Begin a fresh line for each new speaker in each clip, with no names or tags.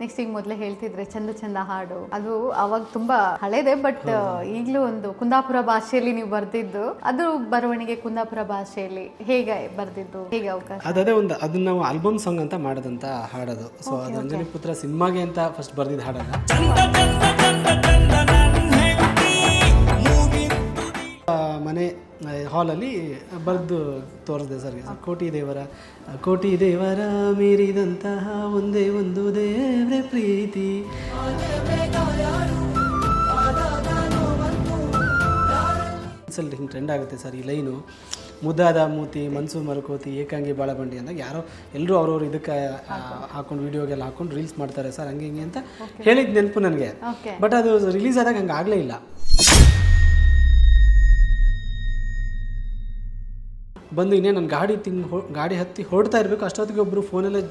Next ಈಗ ಮೊದಲೇ ಹೇಳ್ತಿದ್ರೆ ಚಂದ ಚಂದ ಹಾಡು, ಅದು ಅವಾಗ ತುಂಬಾ ಹಳೇದೆ, ಬಟ್ ಈಗಲೂ ಒಂದು ಕುಂದಾಪುರ ಭಾಷೆಯಲ್ಲಿ ನೀವು ಬರ್ದಿದ್ದು, ಅದು ಬರವಣಿಗೆ ಕುಂದಾಪುರ ಭಾಷೆಯಲ್ಲಿ ಹೇಗೆ ಬರ್ದಿದ್ದು, ಹೇಗೆ ಅವಕಾಶ?
ಅದೇ ಒಂದು ಅದನ್ನ ನಾವು ಆಲ್ಬಮ್ ಸಾಂಗ್ ಅಂತ ಮಾಡೋದಂತ ಹಾಡೋದು. ಸೊ ಅದು ಅಂಜನಿ ಪುತ್ರ ಸಿನಿಮಾಗೆ ಅಂತ ಫಸ್ಟ್ ಬರ್ದಿದ್ದು ಹಾಡಲ್ಲ. ಮನೆ ಹಾಲಲ್ಲಿ ಬರೆದು ತೋರಿಸಿದೆ ಸರ್ಗೆ. ಕೋಟಿ ದೇವರ ಮೀರಿದಂತಹ ಒಂದೇ ಒಂದು ದೇವ್ರೆ ಪ್ರೀತಿ. ಹಿಂಗೆ ಟ್ರೆಂಡ್ ಆಗುತ್ತೆ ಸರ್ ಈ ಲೈನು. ಮುದ್ದಾದ ಮೂತಿ ಮನ್ಸೂರ್ ಮರಕೋತಿ ಏಕಾಂಗಿ ಬಾಳಬಂಡಿ ಅಂದಾಗ ಯಾರೋ ಎಲ್ಲರೂ ಅವ್ರವ್ರು ಇದಕ್ಕೆ ಹಾಕೊಂಡು ವಿಡಿಯೋಗೆಲ್ಲ ಹಾಕೊಂಡು ರೀಲ್ಸ್ ಮಾಡ್ತಾರೆ ಸರ್ ಹಂಗೆ ಹಿಂಗೆ ಅಂತ ಹೇಳಿದ ನೆನಪು ನನಗೆ. ಬಟ್ ಅದು ರಿಲೀಸ್ ಆದಾಗ ಹಂಗೆ ಆಗಲೇ ಇಲ್ಲ. ಬಂದು ಇನ್ನೇ ನಾನು ಗಾಡಿ ಹತ್ತಿ ಹೊರಡ್ತಾ ಇರಬೇಕು, ಅಷ್ಟೊತ್ತಿಗೆ ಒಬ್ಬರು ಫೋನಲ್ಲೇ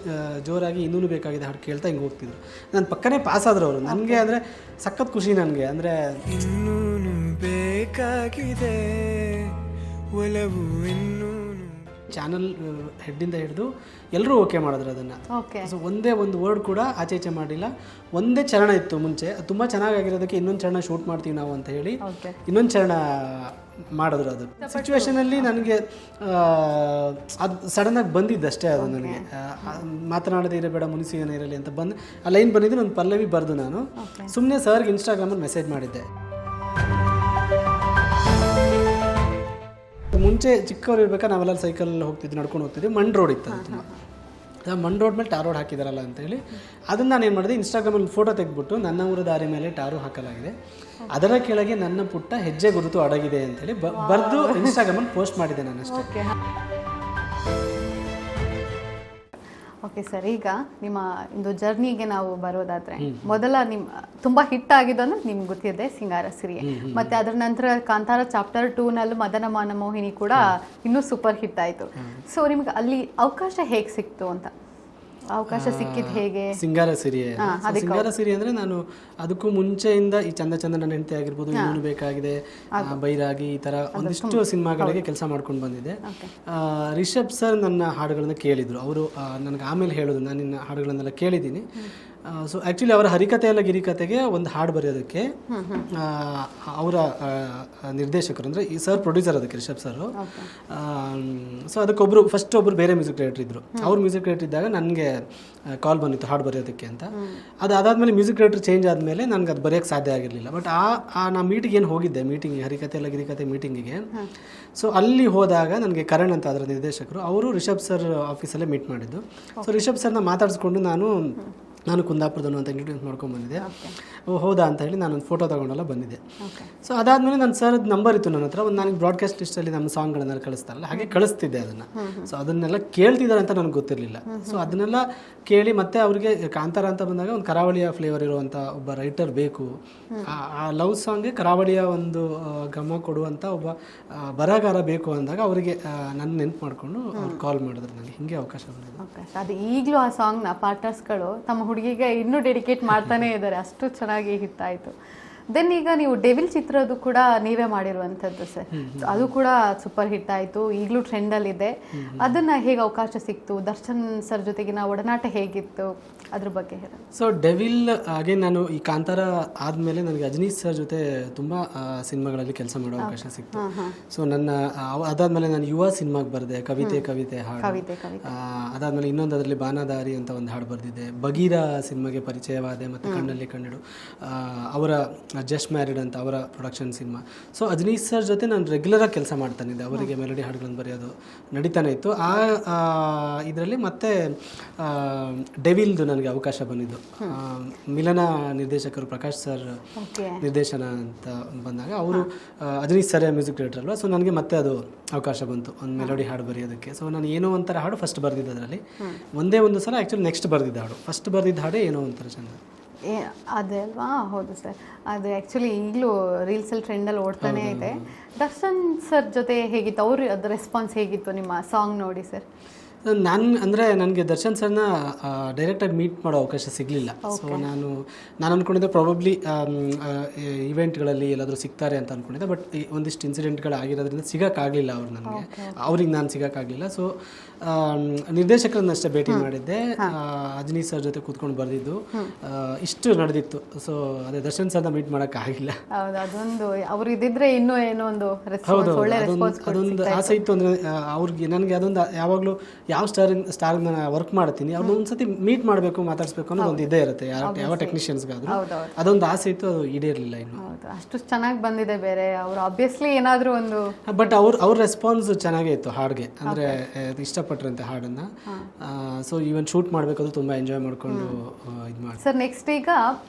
ಜೋರಾಗಿ ಇನ್ನೂ ಬೇಕಾಗಿದೆ ಹಾಡು ಕೇಳ್ತಾ ಹಿಂಗೆ ಹೋಗ್ತಿದ್ರು. ನನ್ನ ಪಕ್ಕನೇ ಪಾಸ್ ಆದ್ರು ಅವರು. ನನಗೆ ಅಂದರೆ ಸಖತ್ ಖುಷಿ ನನಗೆ. ಅಂದರೆ ಇನ್ನೂ ಬೇಕಾಗಿದೆ ಒಲವು ಇನ್ನೂ. ಚಾನಲ್ ಹೆಡ್ಡಿಂದ ಹಿಡಿದು ಎಲ್ಲರೂ ಓಕೆ ಮಾಡಿದ್ರು ಅದನ್ನು. ಸೊ ಒಂದೇ ಒಂದು ವರ್ಡ್ ಕೂಡ ಆಚೆ ಈಚೆ ಮಾಡಿಲ್ಲ. ಒಂದೇ ಚರಣ ಇತ್ತು ಮುಂಚೆ, ತುಂಬ ಚೆನ್ನಾಗಿರೋದಕ್ಕೆ ಇನ್ನೊಂದು ಚರಣ ಶೂಟ್ ಮಾಡ್ತೀವಿ ನಾವು ಅಂತ ಹೇಳಿ ಇನ್ನೊಂದು ಚರಣ ಮಾಡಿದ್ರು. ಅದು ಸಿಚುವೇಶನಲ್ಲಿ ನನಗೆ ಅದು ಸಡನ್ನಾಗಿ ಬಂದಿದ್ದಷ್ಟೇ. ಅದು ನನಗೆ ಮಾತನಾಡದೇ ಇರಬೇಡ ಮುನಿಸಿ ಏನಿರಲಿ ಅಂತ ಬಂದು ಆ ಲೈನ್ ಬಂದಿದ್ದು ನನ್ನ ಪಲ್ಲವಿ ಬರೆದು ನಾನು ಸುಮ್ಮನೆ ಸರ್ಗೆ ಇನ್ಸ್ಟಾಗ್ರಾಮಲ್ಲಿ ಮೆಸೇಜ್ ಮಾಡಿದ್ದೆ. ಮುಂಚೆ ಚಿಕ್ಕವ್ರು ಇರ್ಬೇಕಾದ್ರೆ ನಾವೆಲ್ಲ ಸೈಕಲ್ ಹೋಗ್ತಿದ್ವಿ, ನಡ್ಕೊಂಡು ಹೋಗ್ತಿದ್ವಿ. ಮಣ್ ರೋಡ್ ಇತ್ತು ಅದು ತುಂಬ. ಮಣ್ ರೋಡ್ ಮೇಲೆ ಟಾರ್ ರೋಡ್ ಹಾಕಿದಾರಲ್ಲ ಅಂತೇಳಿ ಅದನ್ನು ನಾನು ಏನು ಮಾಡಿದೆ, ಇನ್ಸ್ಟಾಗ್ರಾಮಲ್ಲಿ ಫೋಟೋ ತೆಗೆದ್ಬಿಟ್ಟು ನನ್ನ ಊರ ದಾರಿ ಮೇಲೆ ಟಾರು ಹಾಕಲಾಗಿದೆ, ಅದರ ಕೆಳಗೆ ನನ್ನ ಪುಟ್ಟ ಹೆಜ್ಜೆ ಗುರುತು ಅಡಗಿದೆ ಅಂತೇಳಿ ಬರೆದು ಇನ್ಸ್ಟಾಗ್ರಾಮಲ್ಲಿ ಪೋಸ್ಟ್ ಮಾಡಿದೆ ನಾನು ಅಷ್ಟೇ.
ಓಕೆ ಸರ್, ಈಗ ನಿಮ್ಮ ಒಂದು ಜರ್ನಿಗೆ ನಾವು ಬರೋದಾದ್ರೆ, ಮೊದಲ ತುಂಬಾ ಹಿಟ್ ಆಗಿದ್ದು ಅಂದ್ರೆ ನಿಮ್ಗೆ ಗೊತ್ತಿದೆ ಸಿಂಗಾರ ಸಿರಿಯೆ, ಮತ್ತೆ ಅದರ ನಂತರ ಕಾಂತಾರ ಚಾಪ್ಟರ್ 2 ನಲ್ಲೂ ಮದನ ಮೋಹಿನಿ ಕೂಡ ಇನ್ನೂ ಸೂಪರ್ ಹಿಟ್ ಆಯ್ತು. ಸೊ ನಿಮ್ಗೆ ಅಲ್ಲಿ ಅವಕಾಶ ಹೇಗೆ ಸಿಕ್ತು ಅಂತ? ಅವಕಾಶ ಸಿಕ್ಕಿದ್ದು ಹೇಗೆ?
ಸಿಂಗಾರ ಸಿರಿ ಅಂದ್ರೆ ನಾನು ಅದಕ್ಕೂ ಮುಂಚೆಯಿಂದ ಈ ಚಂದ ಚಂದ ನನ್ನ ಹೆಂಡತಿ ಆಗಿರ್ಬೋದು, ಇನ್ನೂ ಬೇಕಾಗಿದೆ, ಬೈರಾಗಿ, ಈ ತರ ಒಂದಿಷ್ಟು ಸಿನಿಮಾಗಳಿಗೆ ಕೆಲಸ ಮಾಡ್ಕೊಂಡು ಬಂದಿದ್ದೆ. ರಿಷಬ್ ಸರ್ ನನ್ನ ಹಾಡುಗಳನ್ನ ಕೇಳಿದ್ರು. ಅವರು ನನಗೆ ಆಮೇಲೆ ಹೇಳಿದ್ರು, ನಾನು ನಿನ್ನ ಹಾಡುಗಳನ್ನೆಲ್ಲ ಕೇಳಿದ್ದೀನಿ. ಸೊ ಆ್ಯಕ್ಚುಲಿ ಅವರ ಹರಿಕಥೆಯಲ್ಲ ಗಿರಿಕತೆಗೆ ಒಂದು ಹಾಡು ಬರೆಯೋದಕ್ಕೆ ಅವರ ನಿರ್ದೇಶಕರು ಅಂದರೆ ಈ ಸರ್ ಪ್ರೊಡ್ಯೂಸರ್ ಅದಕ್ಕೆ ರಿಷಬ್ ಸರು. ಸೊ ಅದಕ್ಕೊಬ್ಬರು ಫಸ್ಟ್ ಒಬ್ಬರು ಬೇರೆ ಮ್ಯೂಸಿಕ್ ಡೈರೆಕ್ಟರ್ ಇದ್ದರು. ಅವ್ರು ಮ್ಯೂಸಿಕ್ ಡೈರೆಕ್ಟರ್ ಇದ್ದಾಗ ನನಗೆ ಕಾಲ್ ಬಂದಿತ್ತು ಹಾಡು ಬರೆಯೋದಕ್ಕೆ ಅಂತ. ಅದಾದಮೇಲೆ ಮ್ಯೂಸಿಕ್ ಡೈರೆಕ್ಟರ್ ಚೇಂಜ್ ಆದಮೇಲೆ ನನಗೆ ಅದು ಬರೆಯೋಕ್ಕೆ ಸಾಧ್ಯ ಆಗಿರಲಿಲ್ಲ. ಬಟ್ ನಾ ಮೀಟಿಂಗ್ ಏನು ಹೋಗಿದ್ದೆ, ಮೀಟಿಂಗ್ ಹರಿಕಥೆಯಲ್ಲ ಗಿರಿಕತೆ ಮೀಟಿಂಗಿಗೆ. ಸೊ ಅಲ್ಲಿ ಹೋದಾಗ ನನಗೆ ಕರಣ್ ಅಂತ ಅದರ ನಿರ್ದೇಶಕರು, ಅವರು ರಿಷಬ್ ಸರ್ ಆಫೀಸಲ್ಲೇ ಮೀಟ್ ಮಾಡಿದ್ದು. ಸೊ ರಿಷಬ್ ಸರ್ನ ಮಾತಾಡಿಸ್ಕೊಂಡು ನಾನು ಕುಂದಾಪುರದವನು ಅಂತ ಇಂಟ್ರೊಡ್ಯೂಸ್ ಮಾಡ್ಕೊಂಡು ಬಂದಿದ್ದೆ. ಹೌದಾ ಅಂತ ಹೇಳಿ ನಾನೊಂದು ಫೋಟೋ ತೊಗೊಂಡೆಲ್ಲ ಬಂದಿದ್ದೆ. ಸೊ ಅದಾದಮೇಲೆ ನನ್ನ ಸರ್ದು ನಂಬರ್ ಇತ್ತು ನನ್ನ ಹತ್ರ. ಒಂದು ನನಗೆ ಬ್ರಾಡ್ಕಾಸ್ಟ್ ಲಿಸ್ಟಲ್ಲಿ ನಮ್ಮ ಸಾಂಗ್ಗಳನ್ನೆಲ್ಲ ಕಳಿಸ್ತಾರಲ್ಲ, ಹಾಗೆ ಕಳಿಸ್ತಿದ್ದೆ ಅದನ್ನು. ಸೊ ಅದನ್ನೆಲ್ಲ ಕೇಳ್ತಿದ್ದಾರೆ ಅಂತ ನನಗೆ ಗೊತ್ತಿರಲಿಲ್ಲ. ಸೊ ಅದನ್ನೆಲ್ಲ ಕೇಳಿ ಮತ್ತೆ ಅವರಿಗೆ ಕಾಂತಾರ ಅಂತ ಬಂದಾಗ ಒಂದು ಕರಾವಳಿಯ ಫ್ಲೇವರ್ ಇರುವಂಥ ಒಬ್ಬ ರೈಟರ್ ಬೇಕು, ಆ ಲವ್ ಸಾಂಗ್ಗೆ ಕರಾವಳಿಯ ಒಂದು ಗಮ ಕೊಡುವಂಥ ಒಬ್ಬ ಬರಹಗಾರ ಬೇಕು ಅಂದಾಗ ಅವರಿಗೆ ನನ್ನ ನೆನ್ಪು ಮಾಡಿಕೊಂಡು ಅವ್ರು ಕಾಲ್ ಮಾಡಿದ್ರು ನನಗೆ. ಹಿಂಗೆ ಅವಕಾಶ ಬಂದಿದೆ.
ಅದು ಈಗಲೂ ಆ ಸಾಂಗ್ನ ಪಾರ್ಟರ್ಸ್ಗಳು ತಮ್ಮ ಹುಡುಗಿಗೆ ಇನ್ನೂ ಡೆಡಿಕೇಟ್ ಮಾಡ್ತಾನೆ ಇದ್ದಾರೆ, ಅಷ್ಟು ಚೆನ್ನಾಗಿ ಹಿಟ್ ಆಯಿತು. ದೆನ್ ಈಗ ನೀವು ಡೆವಿಲ್ ಚಿತ್ರದ್ದು ಕೂಡ ನೀವೇ ಮಾಡಿರುವಂಥದ್ದು ಸರ್, ಅದು ಕೂಡ ಸೂಪರ್ ಹಿಟ್ ಆಯಿತು, ಈಗಲೂ ಟ್ರೆಂಡಲ್ಲಿದೆ. ಅದನ್ನು ಹೇಗೆ ಅವಕಾಶ ಸಿಕ್ತು? ದರ್ಶನ್ ಸರ್ ಜೊತೆಗಿನ ಒಡನಾಟ ಹೇಗಿತ್ತು, ಅದ್ರ ಬಗ್ಗೆ ಹೇಳಿ.
ಸೊ ಡೆವಿಲ್ ಅಗೇನ್ ನಾನು ಈ ಕಾಂತಾರ ಆದಮೇಲೆ ನನಗೆ ಅಜನೀಶ್ ಸರ್ ಜೊತೆ ತುಂಬ ಸಿನಿಮಾಗಳಲ್ಲಿ ಕೆಲಸ ಮಾಡೋ ಅವಕಾಶ ಸಿಕ್ತು. ಸೊ ಅದಾದಮೇಲೆ ನಾನು ಯುವ ಸಿನಿಮಾಗೆ ಬರೆದೆ, ಕವಿತೆ ಹಾಡು. ಅದಾದಮೇಲೆ ಇನ್ನೊಂದು ಅದರಲ್ಲಿ ಬಾನಾದಾರಿ ಅಂತ ಒಂದು ಹಾಡು ಬರೆದಿದ್ದೆ. ಬಗೀರ ಸಿನಿಮಾಗೆ ಪರಿಚಯವಾದೆ, ಮತ್ತು ಕಣ್ಣಲ್ಲಿ ಕಣ್ಣಿಡು ಅವರ ಜಸ್ಟ್ ಮ್ಯಾರಿಡ್ ಅಂತ ಅವರ production cinema. So Ajaneesh sir ಜೊತೆ ನಾನು ರೆಗ್ಯುಲರಾಗಿ ಕೆಲಸ ಮಾಡ್ತಾನಿದ್ದೆ, ಅವರಿಗೆ ಮೆಲಡಿ ಹಾಡುಗಳನ್ನು ಬರೆಯೋದು ನಡೀತಾನೆ ಇತ್ತು. ಇದರಲ್ಲಿ ಮತ್ತೆ ಡೆವಿಲ್ದು ನನಗೆ ಅವಕಾಶ ಬಂದಿದ್ದು. ಮಿಲನ ನಿರ್ದೇಶಕರು ಪ್ರಕಾಶ್ ಸರ್ ನಿರ್ದೇಶನ ಅಂತ ಬಂದಾಗ ಅವರು ಅಜನೀಶ್ ಸರ್ ಮ್ಯೂಸಿಕ್ ಡೈರೆಕ್ಟರ್ ಅಲ್ವಾ. ಸೊ ನನಗೆ ಮತ್ತೆ ಅದು ಅವಕಾಶ ಬಂತು ಒಂದು ಮೆಲೋಡಿ ಹಾಡು ಬರೆಯೋದಕ್ಕೆ. ಸೊ ನಾನು ಏನೋ ಒಂಥರ ಹಾಡು ಫಸ್ಟ್ ಬರೆದಿದ್ದೆ, ಅದರಲ್ಲಿ ಒಂದೇ ಒಂದು ಸಲ ಆ್ಯಕ್ಚುಲಿ ನೆಕ್ಸ್ಟ್ ಬರೆದಿದ್ದ ಹಾಡು, ಫಸ್ಟ್ ಬರೆದಿದ್ದ ಹಾಡೇ ಏನೋ ಒಂಥರ ಚೆಂದ
ಅದೇ ಅಲ್ವಾ? ಹೌದು ಸರ್, ಅದು ಆ್ಯಕ್ಚುಲಿ ಈಗಲೂ ರೀಲ್ಸಲ್ಲಿ ಟ್ರೆಂಡಲ್ಲಿ ಓಡ್ತಾನೆ ಇದೆ. ದರ್ಶನ್ ಸರ್ ಜೊತೆ ಹೇಗಿತ್ತು, ಅವ್ರ ಅದು ರೆಸ್ಪಾನ್ಸ್ ಹೇಗಿತ್ತು ನಿಮ್ಮ ಸಾಂಗ್ ನೋಡಿ ಸರ್?
ಅಂದರೆ ನನಗೆ ದರ್ಶನ್ ಸರ್ನ ಡೈರೆಕ್ಟಾಗಿ ಮೀಟ್ ಮಾಡೋ ಅವಕಾಶ ಸಿಗಲಿಲ್ಲ. ಸೊ ನಾನು ಅಂದ್ಕೊಂಡಿದ್ದೆ ಪ್ರಾಬಬ್ಲಿ ಇವೆಂಟ್ಗಳಲ್ಲಿ ಎಲ್ಲಾದರೂ ಸಿಗ್ತಾರೆ ಅಂತ ಅಂದ್ಕೊಂಡಿದ್ದೆ. ಬಟ್ ಒಂದಿಷ್ಟು ಇನ್ಸಿಡೆಂಟ್ಗಳು ಆಗಿರೋದ್ರಿಂದ ಸಿಗೋಕ್ಕಾಗಲಿಲ್ಲ ಅವ್ರು ನನಗೆ, ಅವ್ರಿಗೆ ನಾನು ಸಿಗೋಕ್ಕಾಗಲಿಲ್ಲ. ಸೊ ನಿರ್ದೇಶಕರನ್ನಷ್ಟೇ ಭೇಟಿ ಮಾಡಿದ್ದೆ, ಅಜನಿ ಸರ್ ಜೊತೆ ಕೂತ್ಕೊಂಡು ಬರೆದಿದ್ದು, ಇಷ್ಟು ನಡೆದಿತ್ತು. ಸೊ ಅದೇ ದರ್ಶನ್ ಸರ್ನ ಮೀಟ್ ಮಾಡೋಕ್ಕಾಗಿಲ್ಲ.
ಹೌದು, ಅದೊಂದು ಅವ್ರು ಇದ್ದಿದ್ರೆ ಇನ್ನೂ ಏನೋ ಒಂದು
ಅದೊಂದು ಆಸೆ ಇತ್ತು. ಅಂದರೆ ಅವ್ರಿಗೆ ನನಗೆ ಅದೊಂದು ಯಾವಾಗಲೂ ಯಾವ ಸ್ಟಾರ್ ನಾನು ವರ್ಕ್ ಮಾಡ್ತೀನಿ ಅವ್ರನ್ನ ಒಂದ್ಸತಿ ಮೀಟ್ ಮಾಡಬೇಕು, ಮಾತಾಡಿಸ್ಬೇಕು ಅನ್ನೋದು ಒಂದು ಇದೇ ಇರುತ್ತೆ ಯಾವ ಟೆಕ್ನಿಷಿಯನ್ಸ್ಗಾದ್ರೂ. ಅದೊಂದು ಆಸೆ ಇತ್ತು, ಅದು ಈಡೇರಲಿಲ್ಲ ಇನ್ನು.
ಅಷ್ಟು ಚೆನ್ನಾಗಿ ಬಂದಿದೆ ಬೇರೆ ಅವರು ಆಬ್ವಿಯಸ್ಲಿ ಏನಾದರೂ ಒಂದು.
ಬಟ್ ಅವ್ರ ರೆಸ್ಪಾನ್ಸ್ ಚೆನ್ನಾಗೇ ಇತ್ತು ಹಾಡಿಗೆ, ಅಂದರೆ ಇಷ್ಟಪಟ್ರಂತೆ ಹಾಡನ್ನು. ಸೊ ಈವನ್ ಶೂಟ್ ಮಾಡಬೇಕಾದ್ರೂ ತುಂಬ ಎಂಜಾಯ್ ಮಾಡಿಕೊಂಡು ಇದು ಮಾಡಿ.
ಸರ್ ನೆಕ್ಸ್ಟ್ ಈಗ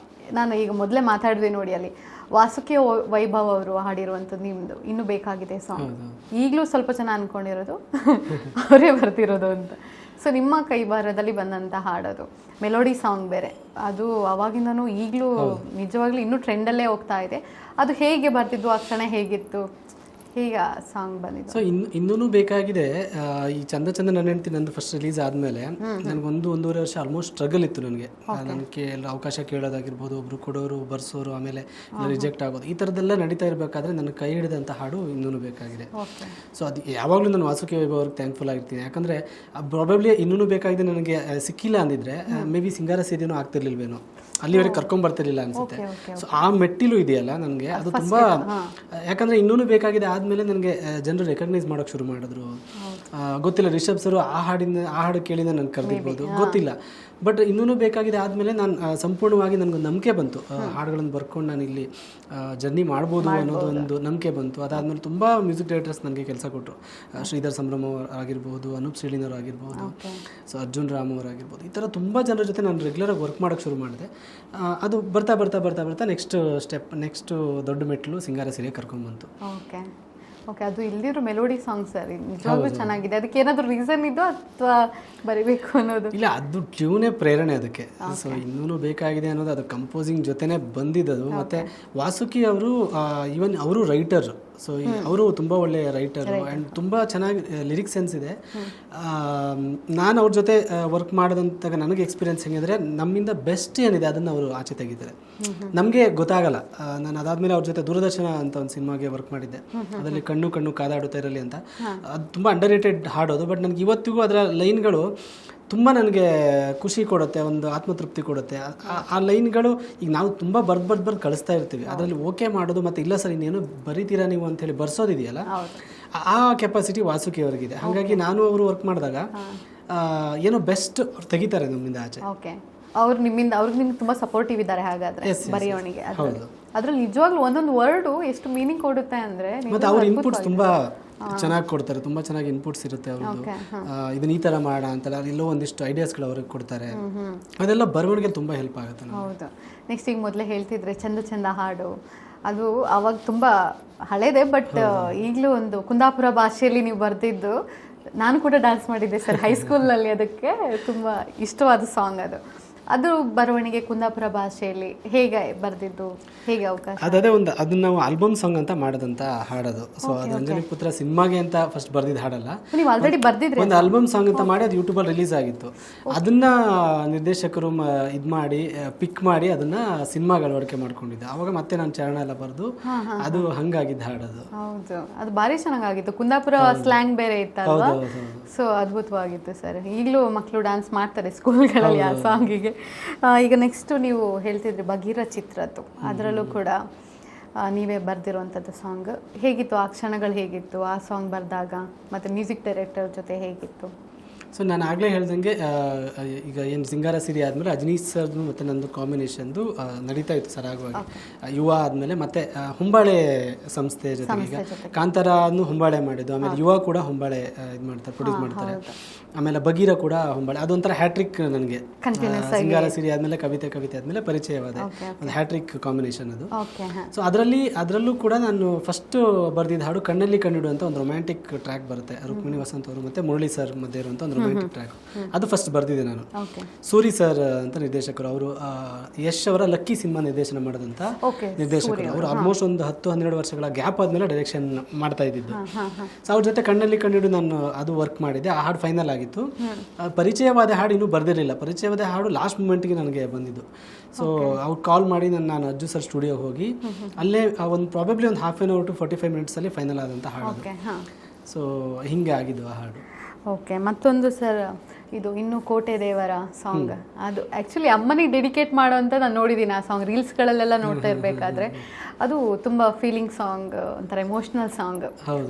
ನಾನು ಮೊದಲೇ ಮಾತಾಡಿದ್ವಿ ನೋಡಿ, ಅಲ್ಲಿ ವಾಸುಕಿ ವೈಭವ್ ಅವರು ಹಾಡಿರುವಂಥದ್ದು ನಿಮ್ಮದು ಇನ್ನೂ ಬೇಕಾಗಿದೆ ಸಾಂಗ್. ಈಗಲೂ ಸ್ವಲ್ಪ ಜನ ಅಂದ್ಕೊಂಡಿರೋದು ಅವರೇ ಬರ್ತಿರೋದು ಅಂತ. ಸೊ ನಿಮ್ಮ ಕೈಬಾರದಲ್ಲಿ ಬಂದಂಥ ಹಾಡೋದು ಮೆಲೋಡಿ ಸಾಂಗ್ ಬೇರೆ, ಅದು ಅವಾಗಿಂದನೂ ಈಗಲೂ ನಿಜವಾಗ್ಲೂ ಇನ್ನೂ ಟ್ರೆಂಡಲ್ಲೇ ಹೋಗ್ತಾ ಇದೆ. ಅದು ಹೇಗೆ ಬರ್ತಿದ್ದು, ಆ ಕ್ಷಣ ಹೇಗಿತ್ತು, ಹೇಗೆ ಸಾಂಗ್ ಬಂದಿದ್ದು?
ಸೊ ಇನ್ನೂ ಬೇಕಾಗಿದೆ. ಈ ಚಂದ ಚಂದ ನನ್ನ ಹೆಂಡ್ತಿ ನಂದು ಫಸ್ಟ್ ರಿಲೀಸ್ ಆದಮೇಲೆ ನನಗೆ ಒಂದೂವರೆ ವರ್ಷ ಆಲ್ಮೋಸ್ಟ್ ಸ್ಟ್ರಗಲ್ ಇತ್ತು. ನನಗೆ ಎಲ್ಲ ಅವಕಾಶ ಕೇಳೋದಾಗಿರ್ಬೋದು, ಒಬ್ರು ಕೊಡೋರು ಬರ್ಸೋರು, ಆಮೇಲೆ ರಿಜೆಕ್ಟ್ ಆಗೋದು, ಈ ಥರದ್ದೆಲ್ಲ ನಡೀತಾ ಇರಬೇಕಾದ್ರೆ ನನ್ನ ಕೈ ಹಿಡಿದಂಥ ಹಾಡು ಇನ್ನೂ ಬೇಕಾಗಿದೆ. ಸೊ ಅದು ಯಾವಾಗಲೂ ನಾನು ವಾಸುಕಿ ವೈಭವ್ ಅವ್ರಿಗೆ ಥ್ಯಾಂಕ್ಫುಲ್ ಆಗಿರ್ತೀನಿ. ಯಾಕಂದರೆ ಪ್ರಾಬಬ್ಲಿ ಇನ್ನೂ ಬೇಕಾಗಿದೆ ನನಗೆ ಸಿಕ್ಕಿಲ್ಲ ಅಂದಿದ್ರೆ ಮೇ ಬಿ ಸಿಂಗಾರ ಸೇರಿನೂ ಆಗ್ತಿರ್ಲಿಲ್ವೇನೋ, ಅಲ್ಲಿವರೆಗೆ ಕರ್ಕೊಂಡ್ಬರ್ತಿರ್ಲಿಲ್ಲ ಅನ್ಸುತ್ತೆ. ಸೊ ಆ ಮೆಟ್ಟಿಲು ಇದೆಯಲ್ಲ ನನಗೆ, ಅದು ತುಂಬ, ಯಾಕಂದರೆ ಇನ್ನೂ ಬೇಕಾಗಿದೆ ಆದಮೇಲೆ ನನಗೆ ಜನರು ರೆಕಗ್ನೈಸ್ ಮಾಡೋಕ್ಕೆ ಶುರು ಮಾಡಿದ್ರು. ಗೊತ್ತಿಲ್ಲ, ರಿಷಬ್ ಸರು ಆ ಹಾಡು ಕೇಳಿದ ನನಗೆ ಕರೆದಿರ್ಬೋದು, ಗೊತ್ತಿಲ್ಲ. ಬಟ್ ಇನ್ನೂ ಬೇಕಾಗಿದೆ ಆದಮೇಲೆ ನಾನು ಸಂಪೂರ್ಣವಾಗಿ ನನಗೊಂದು ನಂಬಿಕೆ ಬಂತು, ಹಾಡುಗಳನ್ನು ಬರ್ಕೊಂಡು ನಾನು ಇಲ್ಲಿ ಜರ್ನಿ ಮಾಡ್ಬೋದು ಅನ್ನೋದು ಒಂದು ನಂಬಿಕೆ ಬಂತು. ಅದಾದಮೇಲೆ ತುಂಬ ಮ್ಯೂಸಿಕ್ ಡೈರೆಕ್ಟರ್ಸ್ ನನಗೆ ಕೆಲಸ ಕೊಟ್ಟರು. ಶ್ರೀಧರ್ ಸಂಭ್ರಮ್ ಅವರು ಆಗಿರ್ಬೋದು, ಅನೂಪ್ ಶ್ರೀಲಿನವರು ಆಗಿರ್ಬೋದು, ಸೊ ಅರ್ಜುನ್ ರಾಮ್ ಅವರು ಆಗಿರ್ಬೋದು, ಈ ಥರ ತುಂಬ ಜನರ ಜೊತೆ ನಾನು ರೆಗ್ಯುಲರಾಗಿ ವರ್ಕ್ ಮಾಡೋಕ್ಕೆ ಶುರು ಮಾಡಿದೆ. ಅದು ಬರ್ತಾ ಬರ್ತಾ ಬರ್ತಾ ಬರ್ತಾ ನೆಕ್ಸ್ಟ್ ದೊಡ್ಡ ಮೆಟ್ಟಲು ಸಿಂಗಾರ ಸಿರಿಯ ಕರ್ಕೊಂಡ್ಬಂತು.
ಓಕೆ, ಅದು ಇಲ್ದಿರೋ ಮೆಲೋಡಿ ಸಾಂಗ್ ಸರ್ ನಿಜವಾಗ್ಲೂ ಚೆನ್ನಾಗಿದೆ. ಅದಕ್ಕೆ ಏನಾದರೂ ರೀಸನ್ ಇದ್ದು ಅಥವಾ ಬರೀಬೇಕು ಅನ್ನೋದು? ಇಲ್ಲ,
ಅದು ಟ್ಯೂನೇ ಪ್ರೇರಣೆ ಅದಕ್ಕೆ. ಸೊ ಇನ್ನೂ ಬೇಕಾಗಿದೆ ಅನ್ನೋದು ಅದು ಕಂಪೋಸಿಂಗ್ ಜೊತೆನೇ ಬಂದಿದ್ದದು. ಮತ್ತು ವಾಸುಕಿ ಅವರು ಈವನ್ ಅವರು ರೈಟರ್. ಸೊ ಅವರು ತುಂಬ ಒಳ್ಳೆಯ ರೈಟರು ಆ್ಯಂಡ್ ತುಂಬ ಚೆನ್ನಾಗಿ ಲಿರಿಕ್ಸ್ ಸೆನ್ಸ್ ಇದೆ. ನಾನು ಅವ್ರ ಜೊತೆ ವರ್ಕ್ ಮಾಡಿದಂತಾಗ ನನಗೆ ಎಕ್ಸ್ಪೀರಿಯನ್ಸ್ ಹೆಂಗಂದರೆ, ನಮ್ಮಿಂದ ಬೆಸ್ಟ್ ಏನಿದೆ ಅದನ್ನು ಅವರು ಆಚೆ ತೆಗಿತಾರೆ, ನಮಗೆ ಗೊತ್ತಾಗಲ್ಲ. ನಾನು ಅದಾದಮೇಲೆ ಅವ್ರ ಜೊತೆ ದೂರದರ್ಶನ ಅಂತ ಒಂದು ಸಿನಿಮಾಗೆ ವರ್ಕ್ ಮಾಡಿದ್ದೆ, ಅದರಲ್ಲಿ ಕಣ್ಣು ಕಣ್ಣು ಕಾದಾಡುತ್ತಾ ಇರಲಿ ಅಂತ. ಅದು ತುಂಬ ಅಂಡರ್ ರೇಟೆಡ್ ಹಾಡೋದು. ಬಟ್ ನನಗೆ ಇವತ್ತಿಗೂ ಅದರ ಲೈನ್ಗಳು ತುಂಬ ನನಗೆ ಖುಷಿ ಕೊಡುತ್ತೆ, ಒಂದು ಆತ್ಮತೃಪ್ತಿ ಕೊಡುತ್ತೆ. ಆ ಲೈನ್ಗಳು ಈಗ ನಾವು ತುಂಬ ಬರ್ದು ಕಳಿಸ್ತಾ ಇರ್ತೀವಿ, ಅದರಲ್ಲಿ ಓಕೆ ಮಾಡೋದು ಮತ್ತು ಇಲ್ಲ ಸರ್ ಇನ್ನೇನು ಬರೀತೀರಾ ನೀವು ಅಂತೇಳಿ ಬರ್ಸೋದಿದೆಯಲ್ಲ, ಆ ಕೆಪಾಸಿಟಿ ವಾಸುಕಿ ಅವ್ರಿಗಿದೆ. ಹಾಗಾಗಿ ನಾನು ಅವರು ವರ್ಕ್ ಮಾಡಿದಾಗ ಏನೋ ಬೆಸ್ಟ್ ಅವ್ರು ತೆಗಿತಾರೆ ನಮ್ಮಿಂದ ಆಚೆ.
ಅವ್ರು ಅವ್ರಿಗೆ ನಿಮ್ಗೆ ತುಂಬ ಸಪೋರ್ಟಿವ್ ಇದ್ದಾರೆ ಹಾಗಾದ್ರೆ ಬರೆಯೋಣಿಗೆ. ಅದ್ರಲ್ಲಿ ನಿಜವಾಗ್ಲೂ ಒಂದೊಂದು ವರ್ಡು ಎಷ್ಟು ಮೀನಿಂಗ್ ಕೊಡುತ್ತೆ ಅಂದರೆ,
ಮತ್ತು ಅವ್ರ ಇನ್ಪುಟ್ಸ್ ತುಂಬ ಚೆನ್ನಾಗಿ ಕೊಡ್ತಾರೆ, ತುಂಬ ಚೆನ್ನಾಗಿ ಇನ್ಪುಟ್ಸ್ ಇರುತ್ತೆ ಅವ್ರದ್ದು. ಇದನ್ನ ಈ ಥರ ಮಾಡ ಅಂತಲ್ಲ, ಎಲ್ಲೋ ಒಂದಿಷ್ಟು ಐಡಿಯಾಸ್ಗಳು ಅವ್ರಿಗೆ ಕೊಡ್ತಾರೆ, ಅದೆಲ್ಲ ಬರವಣಿಗೆ ತುಂಬ ಹೆಲ್ಪ್ ಆಗುತ್ತೆ.
ಹೌದು. ನೆಕ್ಸ್ಟ್ ಈಗ ಮೊದಲೇ ಹೇಳ್ತಿದ್ರೆ ಚಂದ ಚಂದ ಹಾಡು, ಅದು ಅವಾಗ ತುಂಬ ಹಳೇದೆ. ಬಟ್ ಈಗಲೂ ಒಂದು ಕುಂದಾಪುರ ಭಾಷೆಯಲ್ಲಿ ನೀವು ಬರ್ತಿದ್ದು, ನಾನು ಕೂಡ ಡ್ಯಾನ್ಸ್ ಮಾಡಿದ್ದೆ ಸರ್ ಹೈಸ್ಕೂಲ್ನಲ್ಲಿ. ಅದಕ್ಕೆ ತುಂಬ ಇಷ್ಟವಾದ ಸಾಂಗ್ ಅದು ಬರವಣಿಗೆ ಕುಂದಾಪುರ ಭಾಷೆಯಲ್ಲಿ ಹೇಗೆ ಬರೆದಿದ್ದು, ಹೇಗೆ ಅವಕಾಶ?
ಅದೇ ಒಂದು ಅದನ್ನ ನಾವು ಆಲ್ಬಮ್ ಸಾಂಗ್ ಅಂತ ಮಾಡೋದಂತ ಹಾಡೋದು. ಸೊ ಅದು ಅಂಜಲಿ ಪುತ್ರ ಸಿನಿಮಾಗೆ ಅಂತ ಫಸ್ಟ್ ಬರ್ದಿದ್ದು ಹಾಡಲ್ಲ,
ನೀವು ಆಲ್ರೆಡಿ ಬರ್ದಿದ್ರಿ.
ಒಂದು ಆಲ್ಬಮ್ ಸಾಂಗ್ ಅಂತ ಮಾಡಿ ಅದು ಯೂಟ್ಯೂಬಲ್ಲಿ ರಿಲೀಸ್ ಆಗಿತ್ತು. ಅದನ್ನ ನಿರ್ದೇಶಕರು ಇದು ಮಾಡಿ ಪಿಕ್ ಮಾಡಿ ಅದನ್ನ ಸಿನಿಮಾಗೆ ಅಳವಡಿಕೆ ಮಾಡ್ಕೊಂಡಿದ್ದೆ. ಅವಾಗ ಮತ್ತೆ ನಾನು ಚರಣ ಎಲ್ಲ ಬರೆದು ಅದು ಹಂಗಾಗಿದ್ದು ಹಾಡೋದು.
ಹೌದು, ಅದು ಭಾರಿ ಚೆನ್ನಾಗಿತ್ತು. ಕುಂದಾಪುರ ಸ್ಲ್ಯಾಂಗ್ ಬೇರೆ ಇತ್ತಲ್ವಾ, ಸೊ ಅದ್ಭುತವಾಗಿತ್ತು ಸರ್. ಈಗಲೂ ಮಕ್ಕಳು ಡ್ಯಾನ್ಸ್ ಮಾಡ್ತಾರೆ ಸ್ಕೂಲ್ಗಳಲ್ಲಿ ಆ ಸಾಂಗಿಗೆ. ಈಗ ನೆಕ್ಸ್ಟ್ ನೀವು ಹೇಳ್ತಿದ್ರಿ ಭಗೀರ ಚಿತ್ರದ್ದು, ಅದರಲ್ಲೂ ಕೂಡ ನೀವೇ ಬರೆದಿರುವಂಥದ್ದು ಸಾಂಗ್. ಹೇಗಿತ್ತು ಆ ಕ್ಷಣಗಳು, ಹೇಗಿತ್ತು ಆ ಸಾಂಗ್ ಬರೆದಾಗ, ಮತ್ತು ಮ್ಯೂಸಿಕ್ ಡೈರೆಕ್ಟರ್ ಜೊತೆ ಹೇಗಿತ್ತು?
ಸೊ ನಾನು ಆಗಲೇ ಹೇಳ್ದಂಗೆ ಈಗ ಏನು ಸಿಂಗಾರ ಸಿರಿ ಆದಮೇಲೆ ಅಜನೀಶ್ ಸರ್ದು ಮತ್ತು ನಂದು ಕಾಂಬಿನೇಷನ್ದು ನಡೀತಾ ಇತ್ತು ಸರಾಗವಾಗಿ. ಯುವ ಆದಮೇಲೆ ಮತ್ತೆ ಹೊಂಬಾಳೆ ಸಂಸ್ಥೆ ಜೊತೆಗೆ ಈಗ ಕಾಂತಾರನು ಹೊಂಬಾಳೆ ಮಾಡಿದ್ದು, ಆಮೇಲೆ ಯುವ ಕೂಡ ಹೊಂಬಾಳೆ ಇದು ಮಾಡ್ತಾರೆ, ಪ್ರೊಡ್ಯೂಸ್ ಮಾಡ್ತಾರೆ. ಆಮೇಲೆ ಭಗೀರ ಕೂಡ ಹೊಂಬಾಳೆ, ಅದೊಂಥರ ಹ್ಯಾಟ್ರಿಕ್ ನನಗೆ. ಸಿಂಗಾರ ಸಿರಿ ಆದಮೇಲೆ ಕವಿತೆ ಆದಮೇಲೆ ಪರಿಚಯವಾದ ಒಂದು ಹ್ಯಾಟ್ರಿಕ್ ಕಾಂಬಿನೇಷನ್ ಅದು. ಸೊ ಅದರಲ್ಲೂ ಕೂಡ ನಾನು ಫಸ್ಟ್ ಬರೆದಿದ್ದ ಹಾಡು ಕಣ್ಣಲ್ಲಿ ಕಣ್ಣಿಡು ಅಂತ ಒಂದು ರೊಮ್ಯಾಂಟಿಕ್ ಟ್ರ್ಯಾಕ್ ಬರುತ್ತೆ. ರುಕ್ಮಿಣಿ ವಸಂತ್ ಅವರು ಮತ್ತು ಮುರಳಿ ಸರ್ ಮಧ್ಯೆ ಇರುವಂಥ ಒಂದು ರೊಮ್ಯಾಂಟಿಕ್ ಟ್ರ್ಯಾಕ್. ಅದು ಫಸ್ಟ್ ಬರ್ದಿದ್ದೆ ನಾನು.
ಓಕೆ.
ಸೂರಿ ಸರ್ ಅಂತ ನಿರ್ದೇಶಕರು, ಅವರು ಯಶ್ ಅವರ ಲಕ್ಕಿ ಸಿನಿಮಾ ನಿರ್ದೇಶನ ಮಾಡಿದಂಥ ನಿರ್ದೇಶಕರು. ಅವರು ಆಲ್ಮೋಸ್ಟ್ ಒಂದು 10-12 ವರ್ಷಗಳ ಗ್ಯಾಪ್ ಆದಮೇಲೆ ಡೈರೆಕ್ಷನ್ ಮಾಡ್ತಾ ಇದ್ದಿದ್ದು. ಸೊ ಅವ್ರ ಜೊತೆ ಕಣ್ಣಲ್ಲಿ ಕಂಡಿದ್ದು ನಾನು ಅದು ವರ್ಕ್ ಮಾಡಿದ್ದೆ. ಆ ಹಾಡು ಫೈನಲ್ ಆಗಿತ್ತು. ಪರಿಚಯವಾದ ಹಾಡು ಇನ್ನೂ ಬರ್ದಿರಲಿಲ್ಲ. ಪರಿಚಯವಾದ ಹಾಡು ಲಾಸ್ಟ್ ಮೂಮೆಂಟ್ಗೆ ನನಗೆ ಬಂದಿದ್ದು. ಸೊ ಅವ್ರು ಕಾಲ್ ಮಾಡಿ ನಾನು ಅಜ್ಜು ಸರ್ ಸ್ಟುಡಿಯೋಗೆ ಹೋಗಿ ಅಲ್ಲೇ ಒಂದು ಪ್ರಾಬಬ್ಲಿ ಒಂದು ಹಾಫ್ ಆನ್ ಅವರ್ ಟು 45 ಮಿನಿಟ್ಸಲ್ಲಿ ಫೈನಲ್ ಆದಂಥ ಹಾಡು. ಸೊ ಹಿಂಗೆ ಆಗಿದ್ದು ಆ ಹಾಡು.
ಓಕೆ. ಮತ್ತೊಂದು ಸರ್, ಇದು ಇನ್ನು ಕೋಟೆ ದೇವರ ಸಾಂಗ್, ಅದು ಆ್ಯಕ್ಚುಲಿ ಅಮ್ಮನಿಗೆ ಡೆಡಿಕೇಟ್ ಮಾಡೋ ಅಂತ ನಾನು ನೋಡಿದ್ದೀನಿ. ಆ ಸಾಂಗ್ ರೀಲ್ಸ್ಗಳಲ್ಲೆಲ್ಲ ನೋಡ್ತಾ ಇರಬೇಕಾದ್ರೆ ಅದು ತುಂಬ ಫೀಲಿಂಗ್ ಸಾಂಗ್, ಒಂಥರ ಎಮೋಷ್ನಲ್ ಸಾಂಗ್.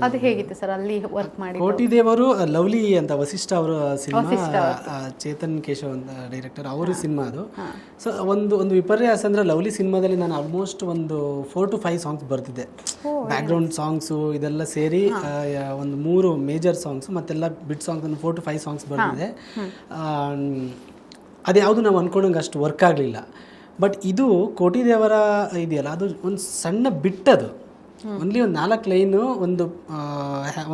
ಅದು ಹೇಗಿತ್ತು ಸರ್ ಅಲ್ಲಿ ವರ್ಕ್ ಮಾಡಿ?
ಕೋಟಿ ದೇವರು ಲವ್ಲಿ ಅಂತ ವಸಿಷ್ಠ ಅವರ ಸಿನಿಮಾ, ಚೇತನ್ ಕೇಶವ್ ಅಂತ ಡೈರೆಕ್ಟರ್, ಅವರು ಸಿನಿಮಾ ಅದು. ಸೊ ಒಂದು ವಿಪರ್ಯಾಸ ಅಂದರೆ ಲವ್ಲಿ ಸಿನಿಮಾದಲ್ಲಿ ನಾನು ಆಲ್ಮೋಸ್ಟ್ ಒಂದು 4 to 5 ಸಾಂಗ್ಸ್ ಬರ್ತಿದ್ದೆ. ಬ್ಯಾಕ್ಗ್ರೌಂಡ್ ಸಾಂಗ್ಸು ಇದೆಲ್ಲ ಸೇರಿ ಒಂದು 3 ಮೇಜರ್ ಸಾಂಗ್ಸು ಮತ್ತೆಲ್ಲ ಬಿಟ್ ಸಾಂಗ್ಸ್, ಒಂದು 4 to 5 ಸಾಂಗ್ಸ್ ಬರ್ತಿದೆ. ಅದ್ಯಾವುದು ನಾವು ಅಂದ್ಕೊಂಡಂಗೆ ಅಷ್ಟು ವರ್ಕ್ ಆಗಲಿಲ್ಲ. ಬಟ್ ಇದು ಕೋಟಿ ದೇವರ ಇದೆಯಲ್ಲ, ಅದು ಒಂದು ಸಣ್ಣ ಬಿಟ್ಟದು, ಓನ್ಲಿ ಒಂದು 4 ಲೈನು,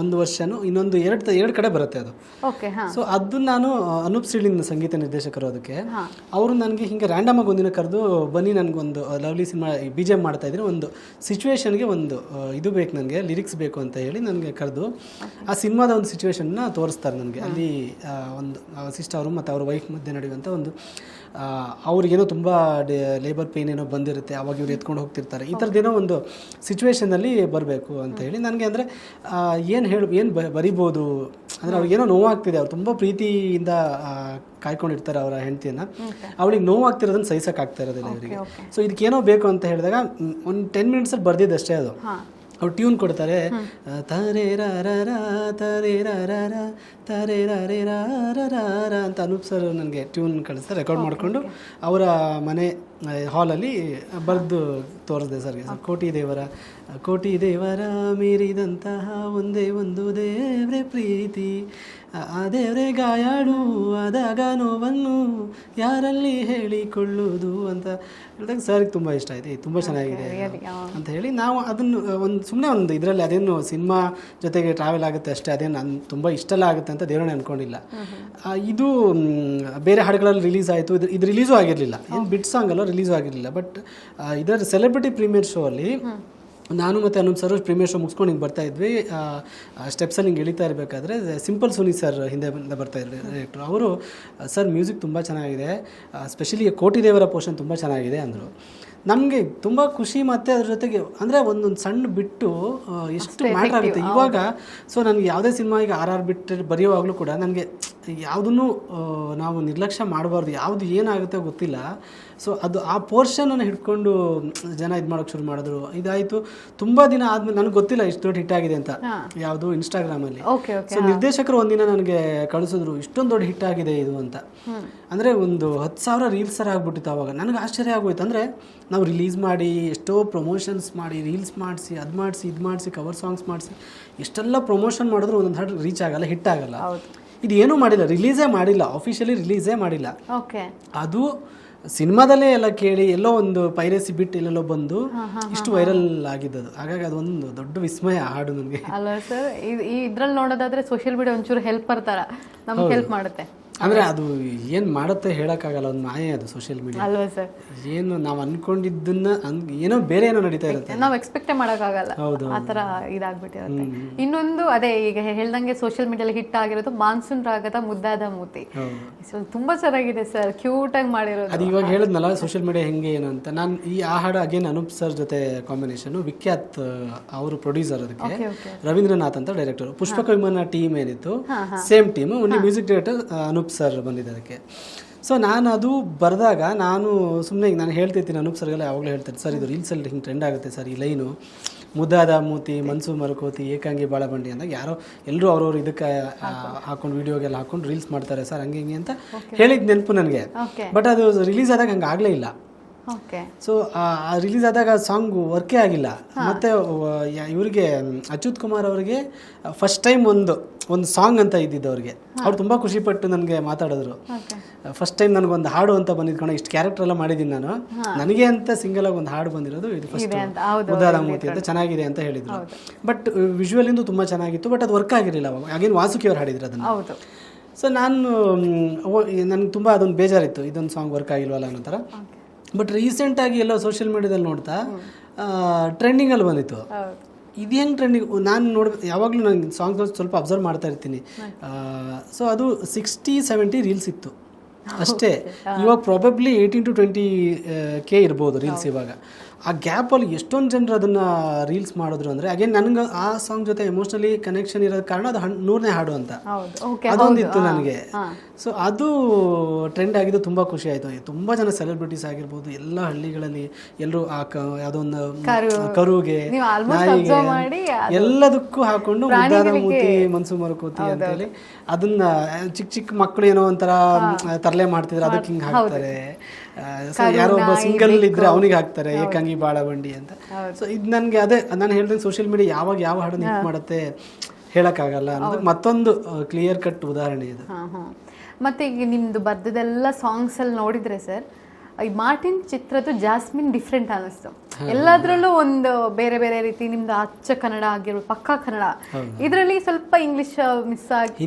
ಒಂದು ವರ್ಷನೂ, ಇನ್ನೊಂದು ಎರಡು ಕಡೆ ಬರುತ್ತೆ ಅದು. ಸೊ ಅದು ನಾನು ಅನೂಪ್ ಸಿಳಿನ್ ಸಂಗೀತ ನಿರ್ದೇಶಕರು ಅದಕ್ಕೆ. ಅವರು ನನಗೆ ಹಿಂಗೆ ರ್ಯಾಂಡಮ್ ಆಗಿ ಒಂದಿನ ಕರೆದು, ಬನ್ನಿ ನನಗೊಂದು ಲವ್ಲಿ ಸಿನಿಮಾ BGM ಮಾಡ್ತಾ ಇದ್ದೀನಿ, ಒಂದು ಸಿಚುವೇಶನ್ಗೆ ಒಂದು ಇದು ಬೇಕು, ನನಗೆ ಲಿರಿಕ್ಸ್ ಬೇಕು ಅಂತ ಹೇಳಿ ನನಗೆ ಕರೆದು ಆ ಸಿನಿಮಾದ ಒಂದು ಸಿಚುವೇಶನ್ನ ತೋರಿಸ್ತಾರೆ ನನಗೆ. ಅಲ್ಲಿ ಒಂದು ವಸಿಷ್ಠ ಅವರು ಮತ್ತು ಅವ್ರ ವೈಫ್ ಮಧ್ಯೆ ನಡೆಯುವಂಥ ಒಂದು, ಅವ್ರಿಗೇನೋ ತುಂಬ ಲೇಬರ್ ಪೇನ್ ಏನೋ ಬಂದಿರುತ್ತೆ, ಅವಾಗ ಇವ್ರು ಎತ್ಕೊಂಡು ಹೋಗ್ತಿರ್ತಾರೆ, ಈ ಥರದ್ದೇನೋ ಒಂದು ಸಿಚುವೇಶನಲ್ಲಿ ಬರಬೇಕು ಅಂತ ಹೇಳಿ ನನಗೆ. ಅಂದರೆ ಏನು ಬರಿಬೋದು ಅಂದರೆ, ಅವ್ರಿಗೇನೋ ನೋವಾಗ್ತಿದೆ, ಅವ್ರು ತುಂಬ ಪ್ರೀತಿಯಿಂದ ಕಾಯ್ಕೊಂಡಿರ್ತಾರೆ ಅವರ ಹೆಂಡತಿಯನ್ನು, ಅವಳಿಗೆ ನೋವಾಗ್ತಿರೋದನ್ನು ಸಹಿಸೋಕ್ಕಾಗ್ತಾ ಇರೋದಿಲ್ಲ ಇವರಿಗೆ. ಸೊ ಇದಕ್ಕೇನೋ ಬೇಕು ಅಂತ ಹೇಳಿದಾಗ ಒಂದು 10 ಮಿನಿಟ್ಸಲ್ಲಿ ಬರ್ದಿದ್ದಷ್ಟೇ ಅದು. ಅವ್ರು ಟ್ಯೂನ್ ಕೊಡ್ತಾರೆ, ತರೇ ರ ತರೇ ರ ತರೇ ರೇ ರ ಅಂತ ಅನೂಪ್ ಸರ್ ನನಗೆ ಟ್ಯೂನ್ ಕಳಿಸ್ತಾರೆ. ರೆಕಾರ್ಡ್ ಮಾಡಿಕೊಂಡು ಅವರ ಮನೆ ಹಾಲಲ್ಲಿ ಬರೆದು ತೋರಿಸಿದೆ ಸರ್ಗೆ. ಕೋಟಿ ದೇವರ ಮೀರಿದಂತಹ ಒಂದೇ ಒಂದು ದೇವ್ರೆ ಪ್ರೀತಿ, ಆ ದೇವ್ರೆ ಗಾಯಾಡು ಆದಾಗ ನೋವನ್ನು ಯಾರಲ್ಲಿ ಹೇಳಿಕೊಳ್ಳುವುದು ಅಂತ ಹೇಳಿದಾಗ ಸರ್ಗೆ ತುಂಬ ಇಷ್ಟ ಆಯಿತು. ತುಂಬ ಚೆನ್ನಾಗಿದೆ ಅಂತ ಹೇಳಿ ನಾವು ಅದನ್ನು ಸುಮ್ಮನೆ ಒಂದು ಇದರಲ್ಲಿ, ಅದೇನು ಸಿನಿಮಾ ಜೊತೆಗೆ ಟ್ರಾವೆಲ್ ಆಗುತ್ತೆ ಅಷ್ಟೇ, ಅದೇನು ನಾನು ತುಂಬ ಇಷ್ಟೆಲ್ಲ ಆಗುತ್ತೆ ಅಂತ ದೇವರೇ ಅಂದ್ಕೊಂಡಿಲ್ಲ. ಇದು ಬೇರೆ ಹಾಡುಗಳಲ್ಲಿ ರಿಲೀಸ್ ಆಯಿತು, ಇದು ರಿಲೀಸು ಆಗಿರಲಿಲ್ಲ, ಏನು ಬಿಟ್ ಸಾಂಗ್ ಅಲ್ಲ, ರಿಲೀಸು ಆಗಿರಲಿಲ್ಲ. ಬಟ್ ಇದರ ಸೆಲೆಬ್ರಿಟಿ ಪ್ರೀಮಿಯರ್ ಶೋ ಅಲ್ಲಿ ನಾನು ಮತ್ತು ಅನೂಪ್ ಸರ್ ಪ್ರೀಮಿಯರ್ ಶೋ ಮುಗಿಸ್ಕೊಂಡು ಹಿಂಗೆ ಬರ್ತಾ ಇದ್ವಿ. ಸ್ಟೆಪ್ಸಲ್ಲಿ ಹಿಂಗೆ ಇಳಿತಾ ಇರಬೇಕಾದ್ರೆ ಸಿಂಪಲ್ ಸುನಿ ಸರ್ ಹಿಂದೆ ಬರ್ತಾ ಇದ್ರು ಡೈರೆಕ್ಟ್ರು. ಅವರು ಸರ್ ಮ್ಯೂಸಿಕ್ ತುಂಬ ಚೆನ್ನಾಗಿದೆ, ಸ್ಪೆಷಲಿ ಕೋಟಿ ದೇವರ ಪೋರ್ಷನ್ ತುಂಬ ಚೆನ್ನಾಗಿದೆ ಅಂದರು. ನಮಗೆ ತುಂಬ ಖುಷಿ, ಮತ್ತು ಅದ್ರ ಜೊತೆಗೆ ಅಂದರೆ ಒಂದೊಂದು ಸಣ್ಣ ಬಿಟ್ಟು ಎಷ್ಟು ಮ್ಯಾಟ್ರ್ ಆಗುತ್ತೆ ಇವಾಗ. ಸೊ ನನಗೆ ಯಾವುದೇ ಸಿನಿಮಾ ಈಗ RR ಬಿಟ್ಟು ಬರೆಯುವಾಗಲೂ ಕೂಡ ನನಗೆ ಯಾವುದನ್ನು ನಾವು ನಿರ್ಲಕ್ಷ್ಯ ಮಾಡಬಾರ್ದು, ಯಾವುದು ಏನಾಗುತ್ತೆ ಗೊತ್ತಿಲ್ಲ. ಸೊ ಅದು ಆ ಪೋರ್ಷನನ್ನು ಹಿಡ್ಕೊಂಡು ಜನ ಇದು ಮಾಡೋಕ್ಕೆ ಶುರು ಮಾಡಿದ್ರು. ಇದಾಯಿತು ತುಂಬ ದಿನ ಆದಮೇಲೆ ನನಗೆ ಗೊತ್ತಿಲ್ಲ ಇಷ್ಟು ದೊಡ್ಡ ಹಿಟ್ ಆಗಿದೆ ಅಂತ, ಯಾವುದು ಇನ್ಸ್ಟಾಗ್ರಾಮಲ್ಲಿ. ಸೊ ನಿರ್ದೇಶಕರು ಒಂದಿನ ನನಗೆ ಕಳಿಸಿದ್ರು, ಇಷ್ಟೊಂದು ದೊಡ್ಡ ಹಿಟ್ ಆಗಿದೆ ಇದು ಅಂತ. ಅಂದರೆ ಒಂದು 10,000 ರೀಲ್ಸ್ ಥರ ಆಗ್ಬಿಟ್ಟಿತ್ತು ಆವಾಗ. ನನಗೆ ಆಶ್ಚರ್ಯ ಆಗೋಯ್ತು. ಅಂದರೆ ನಾವು ರಿಲೀಸ್ ಮಾಡಿ ಎಷ್ಟೋ ಪ್ರಮೋಷನ್ಸ್ ಮಾಡಿ, ರೀಲ್ಸ್ ಮಾಡಿಸಿ, ಅದು ಮಾಡಿಸಿ ಇದು ಮಾಡಿಸಿ, ಕವರ್ ಸಾಂಗ್ಸ್ ಮಾಡಿಸಿ, ಎಷ್ಟೆಲ್ಲ ಪ್ರಮೋಷನ್ ಮಾಡಿದ್ರು ಒಂದೊಂದು ಹಾಡು ರೀಚ್ ಆಗಲ್ಲ, ಹಿಟ್ ಆಗಲ್ಲ. ಇದು ಏನೂ ಮಾಡಿಲ್ಲ, ರಿಲೀಸೇ ಮಾಡಿಲ್ಲ, ಆಫಿಷಿಯಲಿ ರಿಲೀಸೇ ಮಾಡಿಲ್ಲ. ಅದು ಸಿನಿಮಾದಲ್ಲೇ ಎಲ್ಲ ಕೇಳಿ ಎಲ್ಲೋ ಒಂದು ಪೈರೇಸಿ ಬಿಟ್ಟು ಎಲ್ಲೆಲ್ಲೋ ಬಂದು ಇಷ್ಟು ವೈರಲ್ ಆಗಿದ್ದದು. ಹಾಗಾಗಿ ಅದೊಂದು ದೊಡ್ಡ ವಿಸ್ಮಯ ಹಾಡು ನನಗೆ.
ಅಲ್ಲ ಸರ್, ಇದ್ರಲ್ಲಿ ನೋಡೋದಾದ್ರೆ ಸೋಷಿಯಲ್ ಮೀಡಿಯಾ ಒಂಚೂರು ಹೆಲ್ಪರ್ ಥರ ನಮ್ಗೆ ಹೆಲ್ಪ್ ಮಾಡುತ್ತೆ.
ಅಂದರೆ ಅದು ಏನು ಮಾಡುತ್ತೆ ಹೇಳೋಕ್ಕಾಗಲ್ಲ, ಒಂದು ಮಾಯೆ ಅದು ಸೋಷಿಯಲ್ ಮೀಡಿಯಾ
ಅಲ್ವಾ ಸರ್.
ಏನು ನಾವು ಅನ್ಕೊಂಡಿದ್ದನ್ನ ಏನೋ ಬೇರೆ ಏನೋ ನಡೀತಾ ಇರುತ್ತೆ,
ನಾವು ಎಕ್ಸ್ಪೆಕ್ಟೇ ಮಾಡೋಕ್ಕಾಗಲ್ಲ, ಆ ಥರ ಇದಾಗ್ಬಿಟ್ಟಿರುತ್ತೆ. ಇನ್ನೊಂದು ಅದೇ ಈಗ ಹೇಳ್ದಂಗೆ ಸೋಷಿಯಲ್ ಮೀಡಿಯಲ್ಲಿ ಹಿಟ್ ಆಗಿರೋದು ಮಾನ್ಸೂನ್ ರಾಗದ ಮುದ್ದಾದ ಮೂತಿ. ತುಂಬಾ ಚೆನ್ನಾಗಿದೆ ಸರ್, ಕ್ಯೂಟ್ ಆಗಿ ಮಾಡಿರೋದು.
ಅದು ಇವಾಗ ಹೇಳಿದ್ನಲ್ಲ ಸೋಷಿಯಲ್ ಮೀಡಿಯಾ ಹೆಂಗೆ ಏನು ಅಂತ. ನಾನು ಆ ಹಾಡು ಅಗೇನ್ ಅನೂಪ್ ಸರ್ ಜೊತೆ ಕಾಂಬಿನೇಷನ್, ವಿಖ್ಯಾತ್ ಅವರು ಪ್ರೊಡ್ಯೂಸರ್, ಅದಕ್ಕೆ ರವೀಂದ್ರನಾಥ್ ಅಂತ ಡೈರೆಕ್ಟರ್. ಪುಷ್ಪಕ ವಿಮಾನ ಟೀಮ್ ಏನಿತ್ತು same team, only music director Anoop sir ಬಂದಿದೆ ಅದಕ್ಕೆ. ಸೊ ನಾನು ಅದು ಬರೆದಾಗ ನಾನು ಸುಮ್ಮನೆ ನಾನು ಹೇಳ್ತಿರ್ತೀನಿ ಅನೂಪ್ ಸರ್ಗೆಲ್ಲ ಯಾವಾಗಲೂ ಹೇಳ್ತೀನಿ, ಸರ್ ಇದು ರೀಲ್ಸಲ್ಲಿ ಹಿಂಗೆ ಟ್ರೆಂಡ್ ಆಗುತ್ತೆ ಸರ್, ಈ ಲೈನು ಮುದ್ದಾದ ಮೂತಿ ಮನ್ಸು ಮರಕೋತಿ ಏಕಾಂಗಿ ಬಾಳ ಬಂಡಿ ಅಂದಾಗ ಯಾರೋ ಎಲ್ಲರೂ ಅವ್ರವ್ರು ಇದಕ್ಕೆ ಹಾಕೊಂಡು ವೀಡಿಯೋಗೆಲ್ಲ ಹಾಕೊಂಡು ರೀಲ್ಸ್ ಮಾಡ್ತಾರೆ ಸರ್, ಹಂಗೆ ಹಿಂಗೆ ಅಂತ ಹೇಳಿದ ನೆನಪು ನನಗೆ. ಬಟ್ ಅದು ರಿಲೀಸ್ ಆದಾಗ ಹಂಗೆ ಆಗಲೇ ಇಲ್ಲ. ಸೊ ರಿಲೀಸ್ ಆದಾಗ ಸಾಂಗ್ ವರ್ಕೇ ಆಗಿಲ್ಲ. ಮತ್ತು ಇವರಿಗೆ ಅಚ್ಯುತ್ ಕುಮಾರ್ ಅವರಿಗೆ ಫಸ್ಟ್ ಟೈಮ್ ಒಂದು ಸಾಂಗ್ ಅಂತ ಇದ್ದಿದ್ದು ಅವ್ರಿಗೆ. ಅವ್ರು ತುಂಬ ಖುಷಿಪಟ್ಟು ನನಗೆ ಮಾತಾಡಿದ್ರು, ಫಸ್ಟ್ ಟೈಮ್ ನನಗೊಂದು ಹಾಡು ಅಂತ ಬಂದಿದ್ಕೊಂಡು ಇಷ್ಟು ಕ್ಯಾರೆಕ್ಟರ್ ಎಲ್ಲ ಮಾಡಿದ್ದೀನಿ ನಾನು, ನನಗೆ ಅಂತ ಸಿಂಗಲ್ ಆಗಿ ಒಂದು ಹಾಡು ಬಂದಿರೋದು ಇದು ಫಸ್ಟ್ ಮುದ್ದಾದ ಮೂತಿ ಅಂತ, ಚೆನ್ನಾಗಿದೆ ಅಂತ ಹೇಳಿದ್ರು. ಬಟ್ ವಿಜುವಲಿಂದು ತುಂಬ ಚೆನ್ನಾಗಿತ್ತು, ಬಟ್ ಅದು ವರ್ಕ್ ಆಗಿರಲಿಲ್ಲ ಅವಾಗ. ಆಗೇನು ವಾಸುಕಿ ಅವ್ರು ಹಾಡಿದ್ರು ಅದನ್ನು. ಸೊ ನಾನು ನನಗೆ ತುಂಬ ಅದೊಂದು ಬೇಜಾರಿತ್ತು, ಇದೊಂದು ಸಾಂಗ್ ವರ್ಕ್ ಆಗಿಲ್ವಲ್ಲ ಅನ್ನೋ ಥರ. ಬಟ್ ರೀಸೆಂಟಾಗಿ ಎಲ್ಲೋ ಸೋಷಿಯಲ್ ಮೀಡಿಯಾದಲ್ಲಿ ನೋಡ್ತಾ ಟ್ರೆಂಡಿಂಗಲ್ಲಿ ಬಂದಿತ್ತು. ಇದು ಹೆಂಗೆ ಟ್ರೆಂಡಿಂಗ್ ನಾನು ಯಾವಾಗಲೂ ನಾನು ಸಾಂಗ್ಸ್ ಸ್ವಲ್ಪ ಅಬ್ಸರ್ವ್ ಮಾಡ್ತಾ ಇರ್ತೀನಿ. ಸೊ ಅದು 60-70 ರೀಲ್ಸ್ ಇತ್ತು ಅಷ್ಟೇ. ಇವಾಗ ಪ್ರಾಬಬ್ಲಿ 18 to 20K ಇರ್ಬೋದು ರೀಲ್ಸ್ ಇವಾಗ. ಆ ಗ್ಯಾಪಲ್ಲಿ ಎಷ್ಟೊಂದು ಜನರು ಅದನ್ನು ರೀಲ್ಸ್ ಮಾಡಿದ್ರು ಅಂದರೆ ಅಗೇನ್ ನನಗೆ ಆ ಸಾಂಗ್ ಜೊತೆ ಎಮೋಷ್ನಲಿ ಕನೆಕ್ಷನ್ ಇರೋದ ಕಾರಣ ಅದು 100ನೇ ಹಾಡು ಅಂತ ಅದೊಂದಿತ್ತು ನನಗೆ. ಸೊ ಅದು ಟ್ರೆಂಡ್ ಆಗಿದ್ದು ತುಂಬ ಖುಷಿ ಆಯಿತು. ತುಂಬ ಜನ ಸೆಲೆಬ್ರಿಟೀಸ್ ಆಗಿರ್ಬೋದು, ಎಲ್ಲ ಹಳ್ಳಿಗಳಲ್ಲಿ ಎಲ್ಲರೂ ಆ ಯಾವುದೋ ಒಂದು ಕರುಗೆ ನಾಯಿಗೆ ಎಲ್ಲದಕ್ಕೂ ಹಾಕೊಂಡು ಮುದ್ದಾದ ಮೂತಿ ಮನ್ಸು ಮರುಕೋತಿ ಅಂತೇಳಿ ಅದನ್ನ ಚಿಕ್ಕ ಚಿಕ್ಕ ಮಕ್ಕಳು ಏನೋ ಒಂಥರ ತರಲೆ ಮಾಡ್ತಿದ್ರೆ ಅದಕ್ಕೆ ಹಿಂಗೆ ಹಾಕ್ತಾರೆ. ಯಾರೋ ಒಬ್ಬ ಸಿಂಗಲ್ ಇದ್ರೆ ಅವನಿಗೆ ಹಾಕ್ತಾರೆ ಏಕಾಂಗಿ ಬಾಳ ಬಂಡಿ ಅಂತ. ಸೊ ಇದು ನನಗೆ ಅದೇ ನಾನು ಹೇಳ್ದಂಗೆ ಸೋಷಿಯಲ್ ಮೀಡಿಯಾ ಯಾವಾಗ ಯಾವ ಹಾಡನ್ನು ಹಿಟ್ ಮಾಡುತ್ತೆ ಹೇಳಕ್ಕಾಗಲ್ಲ ಅನ್ನೋದು ಮತ್ತೊಂದು ಕ್ಲಿಯರ್ ಕಟ್ ಉದಾಹರಣೆ ಇದು.
ಮತ್ತೆ ಈಗ ನಿಮ್ದು ಬರ್ದದೆಲ್ಲ ಸಾಂಗ್ಸ್ ಅಲ್ಲಿ ನೋಡಿದ್ರೆ ಸರ್, ಈ ಮಾರ್ಟಿನ್ ಚಿತ್ರದ್ದು ಜಾಸ್ಮಿನ್ ಡಿಫ್ರೆಂಟ್ ಅನ್ನಿಸ್ತು. ಎಲ್ಲದ್ರಲ್ಲೂ ಒಂದು ಬೇರೆ ಬೇರೆ ರೀತಿ, ನಿಮ್ದು ಅಚ್ಚ ಕನ್ನಡ ಆಗಿರ್ಬೋದು, ಪಕ್ಕಾ ಕನ್ನಡ, ಇದರಲ್ಲಿ ಸ್ವಲ್ಪ ಇಂಗ್ಲಿಷ್ ಮಿಕ್ಸ್ ಆಗಿ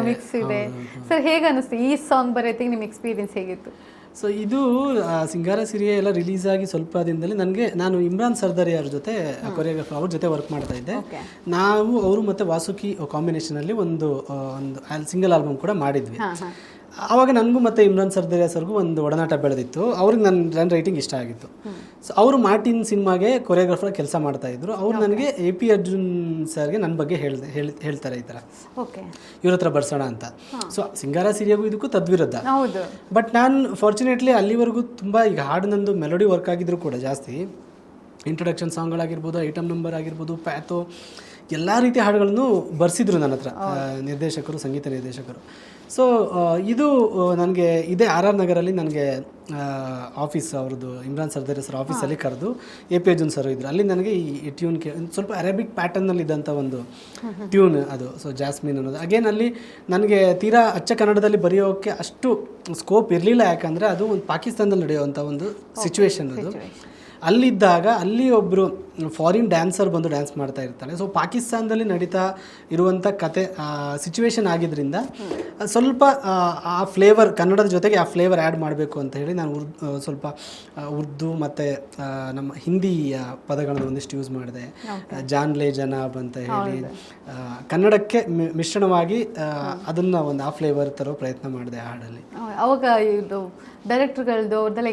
ಮಿಕ್ಸ್ ಇದೆ ಸರ್. ಹೇಗೆ ಅನ್ನಿಸ್ತು ಈ ಸಾಂಗ್ ಬರೆಯೋತ್ತಿಗೆ ನಿಮ್ಮ ಎಕ್ಸ್ಪೀರಿಯನ್ಸ್ ಹೇಗಿತ್ತು?
ಸೊ ಇದು ಸಿಂಗಾರ ಸಿರಿಯ ಎಲ್ಲ ರಿಲೀಸ್ ಆಗಿ ಸ್ವಲ್ಪ ದಿನದಲ್ಲಿ ನಾನು ಇಮ್ರಾನ್ ಸರ್ದಾರಿ ಅವ್ರ ಜೊತೆ ಕೊರಿಯೋಗ್ರಾಫರ್ ಅವ್ರ ಜೊತೆ ವರ್ಕ್ ಮಾಡ್ತಾ ಇದ್ದೆ. ನಾವು ಅವರು ಮತ್ತು ವಾಸುಕಿ ಕಾಂಬಿನೇಷನಲ್ಲಿ ಒಂದು ಸಿಂಗಲ್ ಆಲ್ಬಮ್ ಕೂಡ ಮಾಡಿದ್ವಿ. ಆವಾಗ ನನಗೂ ಮತ್ತು ಇಮ್ರಾನ್ ಸರ್ದಾರಿ ಸರ್ಗೂ ಒಂದು ಒಡನಾಟ ಬೆಳೆದಿತ್ತು. ಅವ್ರಿಗೆ ನನ್ನ ರೈಟಿಂಗ್ ಇಷ್ಟ ಆಗಿತ್ತು. ಸೊ ಅವರು ಮಾರ್ಟಿನ್ ಸಿನಿಮಾಗೆ ಕೊರಿಯೋಗ್ರಾಫರ್ ಕೆಲಸ ಮಾಡ್ತಾ ಇದ್ರು. ಅವ್ರು ನನಗೆ AP ಅರ್ಜುನ್ ಸರ್ಗೆ ನನ್ನ ಬಗ್ಗೆ ಹೇಳ್ತಾರೆ ಈ ಥರ ಇವ್ರ ಹತ್ರ ಬರ್ಸೋಣ ಅಂತ. ಸೊ ಸಿಂಗಾರ ಸಿರಿಯಾಗೂ ಇದಕ್ಕೂ ತದ್ವಿರುದ್ಧ. ಬಟ್ ನಾನು ಫಾರ್ಚುನೇಟ್ಲಿ ಅಲ್ಲಿವರೆಗೂ ತುಂಬ ಈಗ ಹಾಡು ನಂದು ಮೆಲೋಡಿ ವರ್ಕ್ ಆಗಿದ್ರು ಕೂಡ ಜಾಸ್ತಿ ಇಂಟ್ರೊಡಕ್ಷನ್ ಸಾಂಗ್ಗಳಾಗಿರ್ಬೋದು, ಐಟಮ್ ನಂಬರ್ ಆಗಿರ್ಬೋದು, ಪ್ಯಾಥೋ ಎಲ್ಲ ರೀತಿಯ ಹಾಡುಗಳನ್ನು ಬರ್ಸಿದ್ರು ನನ್ನ ಹತ್ರ ನಿರ್ದೇಶಕರು, ಸಂಗೀತ ನಿರ್ದೇಶಕರು. ಸೊ ಇದು ನನಗೆ ಇದೇ RR ನಗರಲ್ಲಿ ನನಗೆ ಆಫೀಸ್ ಅವ್ರದ್ದು ಇಮ್ರಾನ್ ಸರ್ದಾರಿ ಸರ್ ಆಫೀಸಲ್ಲಿ ಕರೆದು AP ಅರ್ಜುನ್ ಸರ್ ಇದ್ರು. ಅಲ್ಲಿ ನನಗೆ ಈ ಟ್ಯೂನ್ ಸ್ವಲ್ಪ ಅರೇಬಿಕ್ ಪ್ಯಾಟರ್ನಲ್ಲಿ ಇದ್ದಂಥ ಒಂದು ಟ್ಯೂನ್ ಅದು. ಸೊ ಜಾಸ್ಮಿನ್ ಅನ್ನೋದು ಅಗೇನ್ ಅಲ್ಲಿ ನನಗೆ ತೀರಾ ಅಚ್ಚ ಕನ್ನಡದಲ್ಲಿ ಬರೆಯೋಕ್ಕೆ ಅಷ್ಟು ಸ್ಕೋಪ್ ಇರಲಿಲ್ಲ. ಯಾಕಂದರೆ ಅದು ಒಂದು ಪಾಕಿಸ್ತಾನದಲ್ಲಿ ನಡೆಯುವಂಥ ಒಂದು ಸಿಚುವೇಶನ್ ಅದು. ಅಲ್ಲಿದ್ದಾಗ ಅಲ್ಲಿ ಒಬ್ಬರು ಫಾರಿನ್ ಡ್ಯಾನ್ಸರ್ ಬಂದು ಡ್ಯಾನ್ಸ್ ಮಾಡ್ತಾ ಇರ್ತಾಳೆ. ಸೊ ಪಾಕಿಸ್ತಾನದಲ್ಲಿ ನಡೀತಾ ಇರುವಂಥ ಕತೆ ಸಿಚುವೇಶನ್ ಆಗಿದ್ದರಿಂದ ಸ್ವಲ್ಪ ಆ ಫ್ಲೇವರ್ ಕನ್ನಡದ ಜೊತೆಗೆ ಆ ಫ್ಲೇವರ್ ಆ್ಯಡ್ ಮಾಡಬೇಕು ಅಂತ ಹೇಳಿ ನಾನು ಸ್ವಲ್ಪ ಉರ್ದು ಮತ್ತು ನಮ್ಮ ಹಿಂದಿಯ ಪದಗಳನ್ನು ಒಂದಿಷ್ಟು ಯೂಸ್ ಮಾಡಿದೆ. ಜಾನ್ಲೆ ಜನಾಬ್ ಅಂತ ಹೇಳಿ ಕನ್ನಡಕ್ಕೆ ಮಿಶ್ರಣವಾಗಿ ಅದನ್ನು ಒಂದು ಆ ಫ್ಲೇವರ್ ತರೋ ಪ್ರಯತ್ನ ಮಾಡಿದೆ ಆ ಹಾಡಲ್ಲಿ.
ಅವಾಗ ಇದು ಡೈರೆಕ್ಟರ್ಗಳದ್ದು ಅವ್ರದ್ದೆಲ್ಲ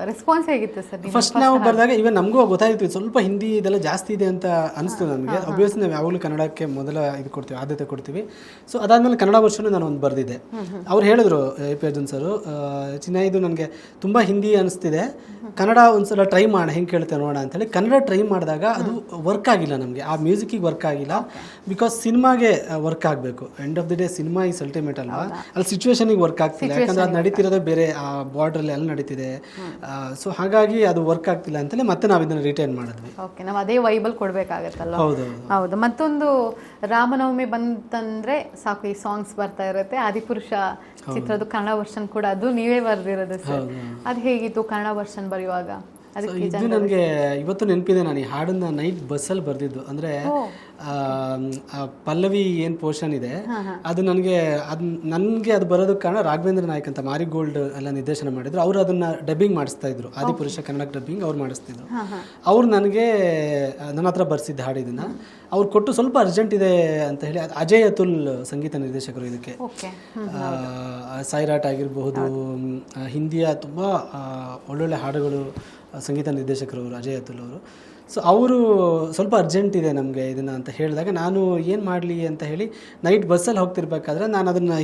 ರೆಸ್ಪಾನ್ಸ್ ಹೇಗಿತ್ತು ಸರ್?
ಫಸ್ಟ್ ನಾವು ಬರೆದಾಗ ಇವನ್ ನಮಗೂ ಗೊತ್ತಾಯಿತು ಸ್ವಲ್ಪ ಹಿಂದಿ ಇದೆಲ್ಲ ಜಾಸ್ತಿ ಇದೆ ಅಂತ ಅನಿಸ್ತು ನನಗೆ. ಅಬ್ವಿಯಸ್ಲಿ ನಾವು ಯಾವಾಗಲೂ ಕನ್ನಡಕ್ಕೆ ಮೊದಲ ಇದು ಕೊಡ್ತೀವಿ, ಆದ್ಯತೆ ಕೊಡ್ತೀವಿ. ಸೊ ಅದಾದಮೇಲೆ ಕನ್ನಡ ವರ್ಷನೂ ನಾನು ಒಂದು ಬರೆದಿದ್ದೆ. ಅವ್ರು ಹೇಳಿದ್ರು AP ಅರ್ಜುನ್ ಸರು, ಚಿನ್ನ ಇದು ನನಗೆ ತುಂಬ ಹಿಂದಿ ಅನಿಸ್ತಿದೆ, ಕನ್ನಡ ಒಂದ್ಸಲ ಟ್ರೈ ಮಾಡೋಣ, ಹೆಂಗೆ ಕೇಳ್ತೇವೆ ನೋಡೋಣ ಅಂತೇಳಿ ಕನ್ನಡ ಟ್ರೈ ಮಾಡಿದಾಗ ಅದು ವರ್ಕ್ ಆಗಿಲ್ಲ ನಮಗೆ, ಆ ಮ್ಯೂಸಿಕ್ಕಿಗೆ ವರ್ಕ್ ಆಗಿಲ್ಲ. ಬಿಕಾಸ್ ಸಿನಿಮಾಗೆ ವರ್ಕ್ ಆಗಬೇಕು. End of the day cinema is ultimate ಅಲ್ವಾ, ಅಲ್ಲಿ ಸಿಚುವೇಶನಿಗೆ ವರ್ಕ್ ಆಗ್ತಿಲ್ಲ. ಯಾಕಂದರೆ ಅದು ನಡೀತಿರೋದೇ ಬೇರೆ, ಆ ಬಾರ್ಡ್ರಲ್ಲಿ ಅಲ್ಲಿ ನಡೀತಿದೆ. ಸೊ ಹಾಗಾಗಿ ಅದು ವರ್ಕ್ ಆಗ್ತಿಲ್ಲ ಅಂತೇಳಿ ಮತ್ತೆ ನಾವು ಇದನ್ನು ರಿಟೈನ್ ಮಾಡಿದ್ವಿ.
ಓಕೆ, ನಾವು ಅದೇ ವೈಬಲ್ ಕೊಡಬೇಕಾಗತ್ತಲ್ಲ.
ಹೌದು
ಹೌದು. ಮತ್ತೊಂದು ರಾಮನವಮಿ ಬಂತಂದ್ರೆ ಸಾಕು ಈ ಸಾಂಗ್ಸ್ ಬರ್ತಾ ಇರುತ್ತೆ. ಆದಿಪುರುಷ ಚಿತ್ರದ ಕನ್ನಡ ವರ್ಷನ್ ಕೂಡ ಅದು ನೀವೇ ಬರೆದಿರೋದು ಸರ್. ಅದು ಹೇಗಿತ್ತು ಕನ್ನಡ ವರ್ಷನ್ ಬರೆಯುವಾಗ?
ಇದು ನನಗೆ ಇವತ್ತು ನೆನಪಿದೆ. ನಾನು ಈ ಹಾಡನ್ನ ನೈಟ್ ಬಸ್ಸಲ್ಲಿ ಬರೆದಿದ್ದು. ಅಂದರೆ ಪಲ್ಲವಿ ಏನು ಪೋರ್ಷನ್ ಇದೆ ಅದು ನನಗೆ ಅದು ಬರೋದಕ್ಕೆ ಕಾರಣ ರಾಘವೇಂದ್ರ ನಾಯ್ಕ್ ಅಂತ ಮಾರಿಗೋಲ್ಡ್ ಎಲ್ಲ ನಿರ್ದೇಶನ ಮಾಡಿದ್ರು. ಅವರು ಅದನ್ನು ಡಬ್ಬಿಂಗ್ ಮಾಡಿಸ್ತಾ ಇದ್ರು, ಆದಿಪುರುಷ ಕನ್ನಡ ಡಬ್ಬಿಂಗ್ ಅವ್ರು ಮಾಡಿಸ್ತಿದ್ರು. ಅವ್ರು ನನಗೆ ನನ್ನ ಹತ್ರ ಬರ್ಸಿದ್ದ ಹಾಡು ಇದನ್ನು ಅವ್ರು ಕೊಟ್ಟು ಸ್ವಲ್ಪ ಅರ್ಜೆಂಟ್ ಇದೆ ಅಂತ ಹೇಳಿ. ಅಜಯ್ ಅತುಲ್ ಸಂಗೀತ ನಿರ್ದೇಶಕರು ಇದಕ್ಕೆ. ಸೈರಾಟ್ ಆಗಿರಬಹುದು, ಹಿಂದಿಯ ತುಂಬ ಒಳ್ಳೊಳ್ಳೆ ಹಾಡುಗಳು ಸಂಗೀತ ನಿರ್ದೇಶಕರು ಅವರು ಅಜಯ್ ಅತುಲ್ ಅವರು. ಸೊ ಅವರು ಸ್ವಲ್ಪ ಅರ್ಜೆಂಟ್ ಇದೆ ನಮಗೆ ಇದನ್ನು ಅಂತ ಹೇಳಿದಾಗ ನಾನು ಏನು ಮಾಡಲಿ ಅಂತ ಹೇಳಿ ನೈಟ್ ಬಸ್ಸಲ್ಲಿ ಹೋಗ್ತಿರ್ಬೇಕಾದ್ರೆ ನಾನು ಅದನ್ನು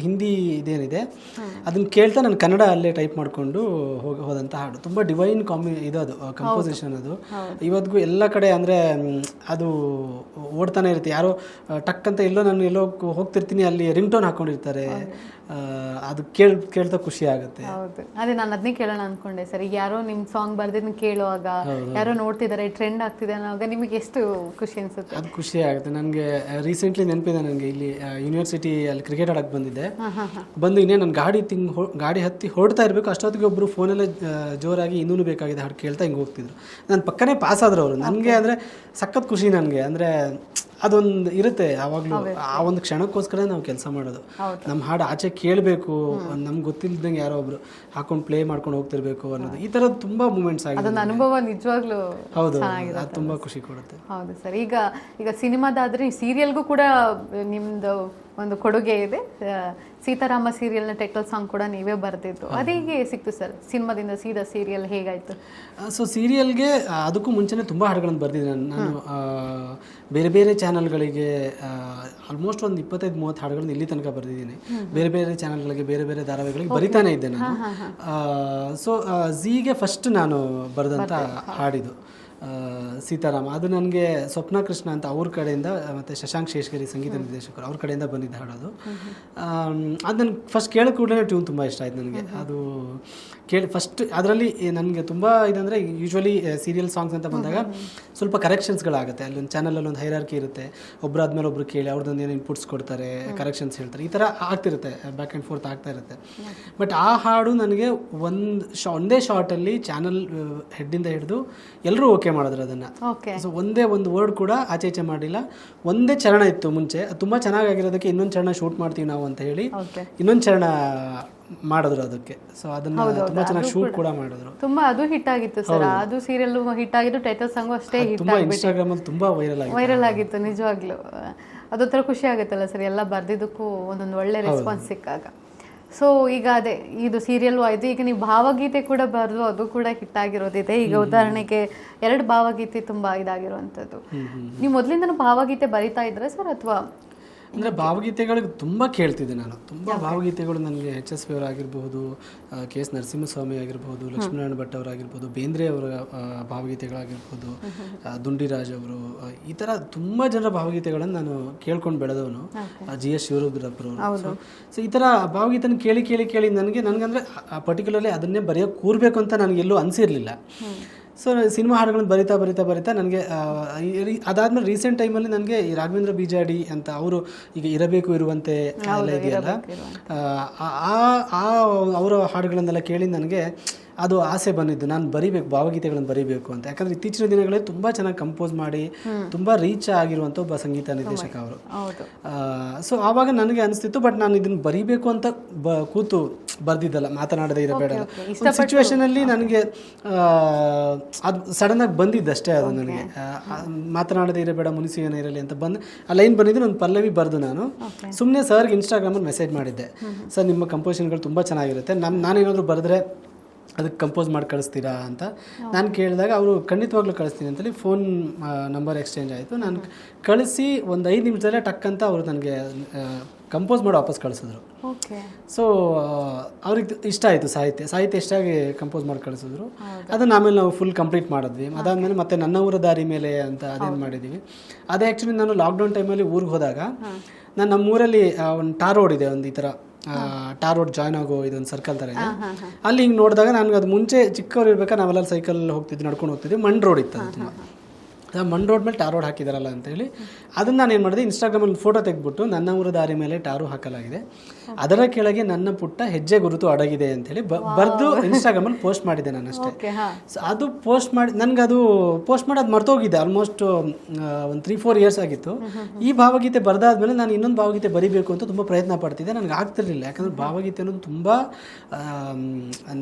ಹಿಂದಿ ಇದೇನಿದೆ ಅದನ್ನು ಕೇಳ್ತಾ ನಾನು ಕನ್ನಡ ಅಲ್ಲೇ ಟೈಪ್ ಮಾಡಿಕೊಂಡು ಹೋದಂಥ ಹಾಡು. ತುಂಬ ಡಿವೈನ್ ಅದು ಕಂಪೋಸಿಷನ್. ಅದು ಇವತ್ತಿಗೂ ಎಲ್ಲ ಕಡೆ ಅಂದರೆ ಅದು ಓಡ್ತಾನೆ ಇರುತ್ತೆ. ಯಾರೋ ಟಕ್ ಅಂತ ನಾನು ಎಲ್ಲೋ ಹೋಗ್ತಿರ್ತೀನಿ, ಅಲ್ಲಿ ರಿಂಗ್ ಟೋನ್ ಹಾಕ್ಕೊಂಡಿರ್ತಾರೆ. ಅದು ಕೇಳ್ತಾ ಖುಷಿ ಆಗುತ್ತೆ.
ಹೌದು, ಅದೇ ನಾನು ಅದನ್ನೇ ಕೇಳೋಣ ಅಂದ್ಕೊಂಡೆ ಸರ್. ಈಗ ಯಾರೋ ನಿಮ್ಮ ಸಾಂಗ್ ಬರ್ದಿದ್ದನ್ನ ಕೇಳುವಾಗ, ಯಾರೋ ನೋಡ್ತಿದ್ದಾರೆ, ಟ್ರೆಂಡ್ ಆಗ್ತಿದೆ ಅನ್ನೋವಾಗ ನಿಮಗೆ ಎಷ್ಟು ಖುಷಿ ಅನ್ಸುತ್ತೆ?
ಅದು ಖುಷಿ ಆಗುತ್ತೆ. ನನಗೆ ರೀಸೆಂಟ್ಲಿ ನೆನಪಿದೆ, ನನಗೆ ಇಲ್ಲಿ ಯೂನಿವರ್ಸಿಟಿ ಅಲ್ಲಿ ಕ್ರಿಕೆಟ್ ಆಡಕ್ಕೆ ಬಂದಿದ್ದೆ. ಬಂದು ಇನ್ನೇ ನಾನು ಗಾಡಿ ಹತ್ತಿ ಹೊರಡ್ತಾ ಇರಬೇಕು, ಅಷ್ಟೊತ್ತಿಗೆ ಒಬ್ಬರು ಫೋನಲ್ಲೇ ಜೋರಾಗಿ ಇನ್ನೂ ಬೇಕಾಗಿದೆ ಹಾಡು ಕೇಳ್ತಾ ಹಿಂಗೆ ಹೋಗ್ತಿದ್ರು. ನನ್ನ ಪಕ್ಕನೇ ಪಾಸ್ ಆದ್ರು ಅವರು. ನನಗೆ ಅಂದರೆ ಸಖತ್ ಖುಷಿ ನನಗೆ. ಅಂದರೆ ಅದೊಂದು ಇರುತ್ತೆ ಯಾವಾಗಲೂ, ಆ ಒಂದು ಕ್ಷಣಕ್ಕೋಸ್ಕರ ನಾವು ಕೆಲಸ ಮಾಡೋದು. ನಮ್ಮ ಹಾಡು ಆಚೆ ಕೇಳಬೇಕು, ನಮ್ಗೆ ಗೊತ್ತಿಲ್ಲದಂಗೆ ಯಾರೋ ಒಬ್ರು ಹಾಕೊಂಡು ಪ್ಲೇ ಮಾಡ್ಕೊಂಡು ಹೋಗ್ತಿರ್ಬೇಕು ಅನ್ನೋದು, ಈ ಥರದ್ದು ತುಂಬ ಮೂಮೆಂಟ್ಸ್ ಆಗಿದೆ.
ಅದೊಂದು ಅನುಭವ ನಿಜವಾಗ್ಲೂ
ಹೌದು, ಅದು ತುಂಬ ಖುಷಿ ಕೊಡುತ್ತೆ.
ಹೌದು ಸರ್. ಈಗ ಸಿನಿಮಾದಾದ್ರೆ ಸೀರಿಯಲ್ಗೂ ಕೂಡ ನಿಮ್ದು ಒಂದು ಕೊಡುಗೆ ಇದೆ. ಸೀತಾರಾಮ ಸೀರಿಯಲ್ನ ಟೈಟಲ್ ಸಾಂಗ್ ಕೂಡ ನೀವೇ ಬರೆದಿದ್ದು, ಅದು ಹೇಗೆ ಸಿಕ್ತು ಸರ್? ಸಿನಿಮಾದಿಂದ ಸೀದಾ ಸೀರಿಯಲ್ ಹೇಗಾಯ್ತು?
ಸೊ ಸೀರಿಯಲ್ಗೆ ಅದಕ್ಕೂ ಮುಂಚೆನೇ ತುಂಬ ಹಾಡುಗಳನ್ನು ಬರೆದಿದ್ದೀನಿ ನಾನು. ಬೇರೆ ಬೇರೆ ಚಾನಲ್ಗಳಿಗೆ ಆಲ್ಮೋಸ್ಟ್ ಒಂದು 25-30 ಹಾಡುಗಳನ್ನು ಇಲ್ಲಿ ತನಕ ಬರೆದಿದ್ದೀನಿ. ಬೇರೆ ಬೇರೆ ಚಾನಲ್ಗಳಿಗೆ, ಬೇರೆ ಬೇರೆ ಧಾರಾವಾಹಿಗಳಿಗೆ ಬರಿತಾನೆ ಇದ್ದೆ ನಾನು. ಸೊ ಝೀಗೆ ಫಸ್ಟ್ ನಾನು ಬರೆದಂಥ ಹಾಡಿದು ಸೀತಾರಾಮ. ಅದು ನನಗೆ ಸ್ವಪ್ನ ಕೃಷ್ಣ ಅಂತ ಅವ್ರ ಕಡೆಯಿಂದ, ಮತ್ತು ಶಶಾಂಕ್ ಶೇಷಗಿರಿ ಸಂಗೀತ ನಿರ್ದೇಶಕರು ಅವ್ರ ಕಡೆಯಿಂದ ಬಂದಿದ್ದ ಹಾಡೋದು. ಅದು ನನಗೆ ಫಸ್ಟ್ ಕೇಳೋ ಕೂಡಲೇ ಟ್ಯೂನ್ ತುಂಬ ಇಷ್ಟ ಆಯ್ತು ನನಗೆ. ಅದು ಕೇಳಿ ಫಸ್ಟ್ ಅದರಲ್ಲಿ ನನಗೆ ತುಂಬ ಇದಂದರೆ, ಯೂಶ್ವಲಿ ಸೀರಿಯಲ್ ಸಾಂಗ್ಸ್ ಅಂತ ಬಂದಾಗ ಸ್ವಲ್ಪ ಕರೆಕ್ಷನ್ಸ್ಗಳಾಗುತ್ತೆ. ಅಲ್ಲೊಂದು ಚಾನಲಲ್ಲಿ ಒಂದು ಹೈರಾರ್ಕಿ ಇರುತ್ತೆ, ಒಬ್ಬರಾದ್ಮೇಲೆ ಒಬ್ರು ಕೇಳಿ ಅವ್ರದ್ದೊಂದು ಏನೋ ಇನ್ಪುಟ್ಸ್ ಕೊಡ್ತಾರೆ, ಕರೆಕ್ಷನ್ಸ್ ಹೇಳ್ತಾರೆ, ಈ ಥರ ಆಗ್ತಿರುತ್ತೆ, ಬ್ಯಾಕ್ ಆ್ಯಂಡ್ ಫೋರ್ತ್ ಆಗ್ತಾ ಇರುತ್ತೆ. ಬಟ್ ಆ ಹಾಡು ನನಗೆ ಒಂದೇ ಶಾರ್ಟಲ್ಲಿ ಚಾನಲ್ ಹೆಡ್ಡಿಂದ ಹಿಡಿದು ಎಲ್ಲರೂ ಓಕೆ ಮಾಡಿದ್ರು ಅದನ್ನು. ಸೊ ಒಂದೇ ಒಂದು ವರ್ಡ್ ಕೂಡ ಆಚೆ ಈಚೆ ಮಾಡಿಲ್ಲ. ಒಂದೇ ಚರಣ ಇತ್ತು ಮುಂಚೆ, ಅದು ತುಂಬ ಚೆನ್ನಾಗಿರೋದಕ್ಕೆ ಇನ್ನೊಂದು ಚರಣ ಶೂಟ್ ಮಾಡ್ತೀವಿ ನಾವು ಅಂತ ಹೇಳಿ ಇನ್ನೊಂದು ಚರಣ ಮಾಡಿದ್ರು ಅದಕ್ಕೆ. ಸೊ ಅದನ್ನ ತುಂಬಾ ಚೆನ್ನಾಗಿ ಶೂಟ್ ಕೂಡ ಮಾಡಿದ್ರು.
ತುಂಬಾ ಅದು ಹಿಟ್ ಆಗಿತ್ತು ಸರ್. ಅದು ಸೀರಿಯಲ್ ಹಿಟ್ ಆಗಿದ್ದು, ಟೈಟಲ್ ಸಾಂಗ್ ಅಷ್ಟೇ ಹಿಟ್
ತುಂಬಾ ಇನ್ಸ್ಟಾಗ್ರಾಮ್ ಅಲ್ಲಿ ತುಂಬಾ ವೈರಲ್ ಆಗಿತ್ತು.
ನಿಜವಾಗ್ಲೂ ಅದೊಂಥರ ಖುಷಿ ಆಗುತ್ತಲ್ಲ ಸರ್, ಎಲ್ಲ ಬರ್ದಿದ್ದಕ್ಕೂ ಒಂದೊಂದು ಒಳ್ಳೆ ರೆಸ್ಪಾನ್ಸ್ ಸಿಕ್ಕಾಗ. ಸೊ ಈಗ ಅದೇ ಇದು ಸೀರಿಯಲ್ ಆಯ್ತು, ಈಗ ನೀವು ಭಾವಗೀತೆ ಕೂಡ ಬರೆದು ಅದು ಕೂಡ ಹಿಟ್ ಆಗಿರೋದಿದೆ. ಈಗ ಉದಾಹರಣೆಗೆ 2 ಭಾವಗೀತೆ ತುಂಬಾ ಇದಾಗಿರುವಂಥದ್ದು. ನೀವು ಮೊದಲಿಂದನೂ ಭಾವಗೀತೆ ಬರಿತಾ ಇದ್ರೆ ಸರ್, ಅಥವಾ
ಅಂದರೆ ಭಾವಗೀತೆಗಳಿಗೆ ತುಂಬ ಕೇಳ್ತಿದ್ದೆ ನಾನು. ತುಂಬ ಭಾವಗೀತೆಗಳು ನನಗೆ HSV ಅವರಾಗಿರ್ಬೋದು, KS ನರಸಿಂಹಸ್ವಾಮಿ ಆಗಿರ್ಬೋದು, ಲಕ್ಷ್ಮೀನಾರಾಯಣ ಭಟ್ ಅವರಾಗಿರ್ಬೋದು, ಬೇಂದ್ರೆ ಅವರ ಭಾವಗೀತೆಗಳಾಗಿರ್ಬೋದು, ದುಂಡಿರಾಜ್ ಅವರು, ಈ ಥರ ತುಂಬ ಜನರ ಭಾವಗೀತೆಗಳನ್ನು ನಾನು ಕೇಳ್ಕೊಂಡು ಬೆಳೆದವನು. GS ಶಿವರುದ್ರಪ್ಪರವರು. ಸೊ ಈ ಥರ ಭಾವಗೀತೆನ ಕೇಳಿ ಕೇಳಿ ಕೇಳಿ ನನಗಂದರೆ ಪರ್ಟಿಕ್ಯುಲರ್ಲಿ ಅದನ್ನೇ ಬರೆಯೋಕ್ಕೆ ಕೂರಬೇಕು ಅಂತ ನನಗೆಲ್ಲೂ ಅನಿಸಿರಲಿಲ್ಲ. ಸೊ ಸಿನಿಮಾ ಹಾಡುಗಳನ್ನು ಬರಿತಾ ನನಗೆ ಅದಾದ್ಮೇಲೆ ರೀಸೆಂಟ್ ಟೈಮಲ್ಲಿ ನನಗೆ ಈ ರಾಘವೇಂದ್ರ ಬಿಜಾಡಿ ಅಂತ ಅವರು ಈಗ ಇರಬೇಕು ಇರುವಂತೆ ಎಲ್ಲ ಇದೆಯಲ್ಲ, ಅವರ ಹಾಡುಗಳನ್ನೆಲ್ಲ ಕೇಳಿ ನನಗೆ ಅದು ಆಸೆ ಬಂದಿದ್ದು, ನಾನು ಬರಿಬೇಕು, ಭಾವಗೀತೆಗಳನ್ನು ಬರಿಬೇಕು ಅಂತ. ಯಾಕಂದರೆ ಇತ್ತೀಚಿನ ದಿನಗಳಲ್ಲಿ ತುಂಬ ಚೆನ್ನಾಗಿ ಕಂಪೋಸ್ ಮಾಡಿ ತುಂಬ ರೀಚ್ ಆಗಿರುವಂಥ ಒಬ್ಬ ಸಂಗೀತ ನಿರ್ದೇಶಕ ಅವರು. ಸೊ ಆವಾಗ ನನಗೆ ಅನಿಸ್ತಿತ್ತು, ಬಟ್ ನಾನು ಇದನ್ನು ಬರಿಬೇಕು ಅಂತ ಕೂತು ಬರ್ದಿದ್ದಲ್ಲ, ಮಾತನಾಡದೇ ಇರಬೇಡ ಸಿಚುವೇಶನಲ್ಲಿ ನನಗೆ ಅದು ಸಡನ್ನಾಗಿ ಬಂದಿದ್ದಷ್ಟೇ. ಅದು ನನಗೆ ಮಾತನಾಡದೇ ಇರಬೇಡ ಮುನಿಸು ಏನೋ ಇರಲಿ ಅಂತ ಬಂದು ಆ ಲೈನ್ ಬಂದಿದ್ದು, ಒಂದು ಪಲ್ಲವಿ ಬರೆದು ನಾನು ಸುಮ್ಮನೆ ಸರ್ಗೆ ಇನ್ಸ್ಟಾಗ್ರಾಮಲ್ಲಿ ಮೆಸೇಜ್ ಮಾಡಿದ್ದೆ, ಸರ್ ನಿಮ್ಮ ಕಂಪೋಸಿಷನ್ಗಳು ತುಂಬ ಚೆನ್ನಾಗಿರುತ್ತೆ, ನಾನೇನಾದರೂ ಬರೆದ್ರೆ ಅದಕ್ಕೆ ಕಂಪೋಸ್ ಮಾಡಿ ಕಳಿಸ್ತೀರಾ ಅಂತ ನಾನು ಕೇಳಿದಾಗ ಅವರು ಖಂಡಿತವಾಗ್ಲೂ ಕಳಿಸ್ತೀನಿ ಅಂತೇಳಿ ಫೋನ್ ನಂಬರ್ ಎಕ್ಸ್ಚೇಂಜ್ ಆಯಿತು. ನಾನು ಕಳಿಸಿ ಒಂದು 5 ನಿಮಿಷದಲ್ಲೇ ಟಕ್ ಅಂತ ಅವರು ನನಗೆ ಕಂಪೋಸ್ ಮಾಡಿ ವಾಪಸ್ ಕಳಿಸಿದ್ರು. ಸೊ ಅವ್ರಿಗೆ ಇಷ್ಟ ಆಯಿತು, ಸಾಹಿತ್ಯ ಇಷ್ಟಾಗಿ ಕಂಪೋಸ್ ಮಾಡಿ ಕಳಿಸಿದ್ರು. ಅದನ್ನು ಆಮೇಲೆ ನಾವು ಫುಲ್ ಕಂಪ್ಲೀಟ್ ಮಾಡಿದ್ವಿ. ಅದಾದಮೇಲೆ ಮತ್ತೆ ನನ್ನ ಊರ ದಾರಿ ಮೇಲೆ ಅಂತ ಅದೇನು ಮಾಡಿದ್ದೀವಿ. ಅದೇ ಆ್ಯಕ್ಚುಲಿ ನಾನು ಲಾಕ್ಡೌನ್ ಟೈಮಲ್ಲಿ ಊರಿಗೆ ಹೋದಾಗ ನಾನು ನಮ್ಮೂರಲ್ಲಿ ಒಂದು ಟಾರ್ ರೋಡ್ ಇದೆ, ಒಂದು ಈ ಥರ ಟಾರ್ ರೋಡ್ ಜಾಯ್ನ್ ಆಗೋ ಇದೊಂದು ಸರ್ಕಲ್ ಥರ ಇದೆ. ಅಲ್ಲಿ ಹಿಂಗೆ ನೋಡಿದಾಗ ನನಗೆ ಅದು ಮುಂಚೆ ಚಿಕ್ಕವ್ರು ಇರ್ಬೇಕಾದ್ರೆ ನಾವೆಲ್ಲ ಸೈಕಲ್ ಹೋಗ್ತಿದ್ವಿ, ನಡ್ಕೊಂಡು ಹೋಗ್ತಿದ್ವಿ. ಮಣ್ಣು ರೋಡ್ ಇತ್ತು ಅದು ತುಂಬ. ಮಣ್ಣು ರೋಡ್ ಮೇಲೆ ಟಾರ್ ರೋಡ್ ಹಾಕಿದಾರಲ್ಲ ಅಂತೇಳಿ ಅದನ್ನು ನಾನು ಏನು ಮಾಡಿದೆ, ಇನ್ಸ್ಟಾಗ್ರಾಮಲ್ಲಿ ಫೋಟೋ ತೆಗೆದ್ಬಿಟ್ಟು ನನ್ನ ಊರ ದಾರಿ ಮೇಲೆ ಟಾರು ಹಾಕಲಾಗಿದೆ, ಅದರ ಕೆಳಗೆ ನನ್ನ ಪುಟ್ಟ ಹೆಜ್ಜೆ ಗುರುತು ಅಡಗಿದೆ ಅಂತೇಳಿ ಬರೆದು ಇನ್ಸ್ಟಾಗ್ರಾಮಲ್ಲಿ ಪೋಸ್ಟ್ ಮಾಡಿದ್ದೆ ನಾನು ಅಷ್ಟೇ. ಸೊ ಅದು ಪೋಸ್ಟ್ ಮಾಡಿ ನನಗದು ಪೋಸ್ಟ್ ಮಾಡಿ ಅದು ಮರ್ತೋಗಿದ್ದೆ. ಆಲ್ಮೋಸ್ಟ್ ಒಂದು 3-4 ಇಯರ್ಸ್ ಆಗಿತ್ತು. ಈ ಭಾವಗೀತೆ ಬರೆದಾದ್ಮೇಲೆ ನಾನು ಇನ್ನೊಂದು ಭಾವಗೀತೆ ಬರಿಬೇಕು ಅಂತ ತುಂಬ ಪ್ರಯತ್ನ ಪಡ್ತಿದ್ದೆ. ನನಗೆ ಆಗ್ತಿರ್ಲಿಲ್ಲ, ಯಾಕಂದರೆ ಭಾವಗೀತೆ ಅನ್ನೋದು ತುಂಬ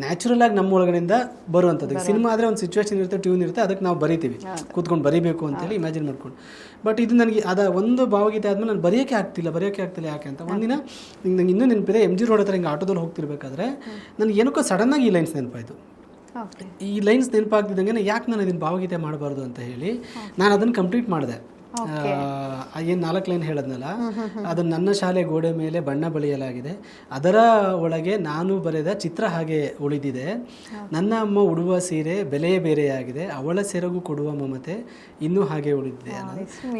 ನ್ಯಾಚುರಲ್ ಆಗಿ ನಮ್ಮ ಒಳಗಡೆಯಿಂದ ಬರುವಂಥದ್ದು. ಸಿನಿಮಾ ಆದರೆ ಒಂದು ಸಿಚುವೇಶನ್ ಇರುತ್ತೆ, ಟ್ಯೂನ್ ಇರುತ್ತೆ, ಅದಕ್ಕೆ ನಾವು ಬರಿತೀವಿ ಕೂತ್ಕೊಂಡು ಬರಿಬೇಕು ಅಂತೇಳಿ ಇಮ್ಯಾಜಿನ್ ಮಾಡ್ಕೊಂಡು. ಬಟ್ ಇದು ನನಗೆ ಒಂದು ಭಾವಗೀತೆ ಆದಮೇಲೆ ನಾನು ಬರೆಯೋಕ್ಕೆ ಆಗ್ತಿಲ್ಲ ಯಾಕೆ ಅಂತ ಒಂದಿನ ನಂಗೆ ಇನ್ನೂ ನೆನಪಿದೆ, MG ರೋಡ್ ಹತ್ರ ಹಿಂಗೆ ಆಟೋದಲ್ಲಿ ಹೋಗ್ತಿರ್ಬೇಕಾದ್ರೆ ನನಗೆ ಏನಕ್ಕೋ ಸಡನ್ನಾಗಿ ಈ ಲೈನ್ಸ್ ನೆನಪಾಯಿತು. ಈ ಲೈನ್ಸ್ ನೆನಪಾಗ್ತಿದ್ದಂಗೆ ಯಾಕೆ ನಾನು ಇದನ್ನು ಭಾವಗೀತೆ ಮಾಡಬಾರ್ದು ಅಂತ ಹೇಳಿ ನಾನು ಅದನ್ನು ಕಂಪ್ಲೀಟ್ ಮಾಡಿದೆ. ಏನು 4 ಲೈನ್ ಹೇಳದ್ನಲ್ಲ, ಅದು ನನ್ನ ಶಾಲೆ ಗೋಡೆ ಮೇಲೆ ಬಣ್ಣ ಬಳಿಯಲಾಗಿದೆ, ಅದರ ಒಳಗೆ ನಾನು ಬರೆದ ಚಿತ್ರ ಹಾಗೆ ಉಳಿದಿದೆ, ನನ್ನ ಅಮ್ಮ ಉಡುವ ಸೀರೆ ಬೆಲೆಯೇ ಬೇರೆಯಾಗಿದೆ, ಅವಳ ಸೆರಗು ಕೊಡುವ ಮಮತೆ ಇನ್ನೂ ಹಾಗೆ ಉಳಿದಿದೆ.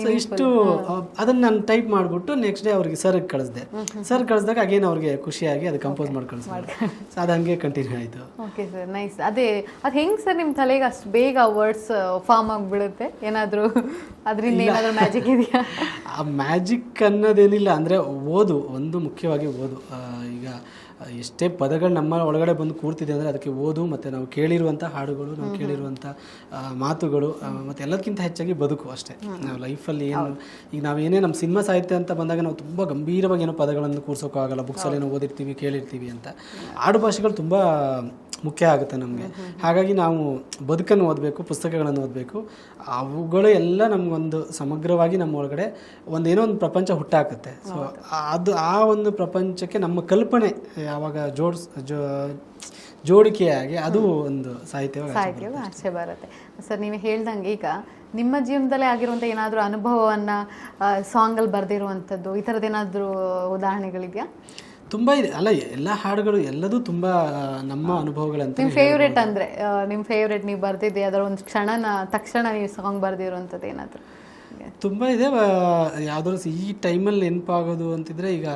ಸೊ ಇಷ್ಟು ಅದನ್ನು ನಾನು ಟೈಪ್ ಮಾಡಿಬಿಟ್ಟು ನೆಕ್ಸ್ಟ್ ಡೇ ಅವ್ರಿಗೆ ಸರ್ಗೆ ಕಳಿಸ್ದೆ. ಸರ್ ಕಳಿಸಿದಾಗ ಅಗೇನ್ ಅವ್ರಿಗೆ ಖುಷಿಯಾಗಿ ಅದು ಕಂಪೋಸ್ ಮಾಡಿ ಕಳಿಸ್ತಾರೆ. ಸೊ ಅದು ಹಂಗೆ ಕಂಟಿನ್ಯೂ ಆಯಿತು.
Okay sir, nice. ಅದು ಹೆಂಗೆ ಸರ್ ನಿಮ್ಮ ತಲೆಗೆ ಅಷ್ಟು ಬೇಗ ವರ್ಡ್ಸ್ ಫಾರ್ಮ್ ಆಗಿಬಿಡುತ್ತೆ? ಏನಾದರೂ ಅದರಿಂದ ಮ್ಯಾಜಿಕ್ ಇದೆಯಾ?
ಆ ಮ್ಯಾಜಿಕ್ ಅನ್ನೋದೇನಿಲ್ಲ, ಅಂದರೆ ಓದು ಒಂದು ಮುಖ್ಯವಾಗಿ ಓದು. ಈಗ ಎಷ್ಟೇ ಪದಗಳು ನಮ್ಮ ಒಳಗಡೆ ಬಂದು ಕೂರ್ತಿದೆ ಅಂದರೆ ಅದಕ್ಕೆ ಓದು ಮತ್ತು ನಾವು ಕೇಳಿರುವಂಥ ಹಾಡುಗಳು, ನಾವು ಕೇಳಿರುವಂಥ ಮಾತುಗಳು ಮತ್ತು ಎಲ್ಲದಕ್ಕಿಂತ ಹೆಚ್ಚಾಗಿ ಬದುಕು ಅಷ್ಟೇ. ನಾವು ಲೈಫಲ್ಲಿ ಏನು ಈಗ ನಾವೇನೇ ನಮ್ಮ ಸಿನಿಮಾ ಸಾಹಿತ್ಯ ಅಂತ ಬಂದಾಗ ನಾವು ತುಂಬ ಗಂಭೀರವಾಗಿ ಏನೋ ಪದಗಳನ್ನು ಕೂರ್ಸೋಕ್ಕಾಗಲ್ಲ, ಬುಕ್ಸಲ್ಲಿ ಏನೋ ಓದಿರ್ತೀವಿ ಕೇಳಿರ್ತೀವಿ ಅಂತ. ಆಡು ಭಾಷೆಗಳು ತುಂಬ ಮುಖ್ಯ ಆಗುತ್ತೆ ನಮಗೆ. ಹಾಗಾಗಿ ನಾವು ಬದುಕನ್ನು ಓದಬೇಕು, ಪುಸ್ತಕಗಳನ್ನು ಓದಬೇಕು. ಅವುಗಳು ಎಲ್ಲ ನಮಗೊಂದು ಸಮಗ್ರವಾಗಿ ನಮ್ಮ ಒಳಗಡೆ ಒಂದೇನೋ ಒಂದು ಪ್ರಪಂಚ ಹುಟ್ಟಾಕುತ್ತೆ. ಸೊ ಅದು ಆ ಒಂದು ಪ್ರಪಂಚಕ್ಕೆ ನಮ್ಮ ಕಲ್ಪನೆ ಯಾವಾಗ ಜೋಡಿಕೆಯಾಗಿ ಅದು ಒಂದು ಸಾಹಿತ್ಯವಾಗಿ
ಆಚೆ ಬರುತ್ತೆ. ಸರ್, ನೀವು ಹೇಳ್ದಂಗೆ ಈಗ ನಿಮ್ಮ ಜೀವನದಲ್ಲೇ ಆಗಿರುವಂಥ ಏನಾದರೂ ಅನುಭವವನ್ನು ಸಾಂಗಲ್ಲಿ ಬರೆದಿರುವಂಥದ್ದು ಈ ಥರದ್ದೇನಾದರೂ ಉದಾಹರಣೆಗಳಿದೆಯಾ?
ತುಂಬ ಇದೆ ಅಲ್ಲ, ಎಲ್ಲ ಹಾಡುಗಳು ಎಲ್ಲದೂ ತುಂಬ ನಮ್ಮ ಅನುಭವಗಳಂತ.
ನಿಮ್ಮ ಫೇವ್ರೇಟ್ ಅಂದರೆ ನಿಮ್ಮ ಫೇವ್ರೇಟ್ ನೀವು ಬರ್ದಿದ್ದೆ ಅದರ ಒಂದು ತಕ್ಷಣ ನೀವು ಸಾಂಗ್ ಬರ್ದಿರುವಂಥದ್ದು ಏನಾದರೂ?
ತುಂಬ ಇದೆ. ಯಾವುದಾದ್ರು ಈ ಟೈಮಲ್ಲಿ ನೆನಪಾಗೋದು ಅಂತಿದ್ರೆ, ಈಗ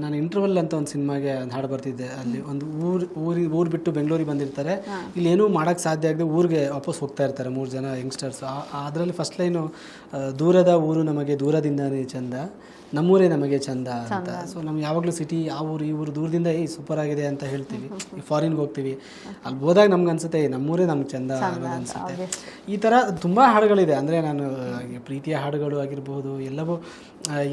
ನಾನು ಇಂಟರ್ವಲ್ ಅಂತ ಒಂದು ಸಿನಿಮಾಗೆ ಒಂದು ಹಾಡು ಬರ್ತಿದ್ದೆ. ಅಲ್ಲಿ ಒಂದು ಊರು ಬಿಟ್ಟು ಬೆಂಗಳೂರಿಗೆ ಬಂದಿರ್ತಾರೆ, ಇಲ್ಲಿ ಏನೂ ಮಾಡೋಕ್ಕೆ ಸಾಧ್ಯ ಆಗದೆ ಊರಿಗೆ ವಾಪಸ್ ಹೋಗ್ತಾ ಇರ್ತಾರೆ 3 ಜನ ಯಂಗ್ಸ್ಟರ್ಸ್. ಅದರಲ್ಲಿ ಫಸ್ಟ್ ಲೈನು ದೂರದ ಊರು ನಮಗೆ ದೂರದಿಂದನೇ ಚಂದ, ನಮ್ಮೂರೇ ನಮಗೆ ಚಂದ ಅಂತ. ಸೊ ನಮ್ಗೆ ಯಾವಾಗಲೂ ಸಿಟಿ ಆ ಊರು ಈ ಊರು ದೂರದಿಂದ ಸೂಪರ್ ಆಗಿದೆ ಅಂತ ಹೇಳ್ತೀವಿ. ಈ ಫಾರಿನ್ಗೆ ಹೋಗ್ತೀವಿ, ಅಲ್ಲಿ ಹೋದಾಗ ನಮ್ಗೆ ಅನ್ಸುತ್ತೆ ನಮ್ಮೂರೇ ನಮ್ಗೆ ಚಂದ ಅನ್ಸುತ್ತೆ. ಈ ಥರ ತುಂಬ ಹಾಡುಗಳಿದೆ. ಅಂದರೆ ನಾನು ಪ್ರೀತಿಯ ಹಾಡುಗಳು ಆಗಿರ್ಬೋದು ಎಲ್ಲವೂ.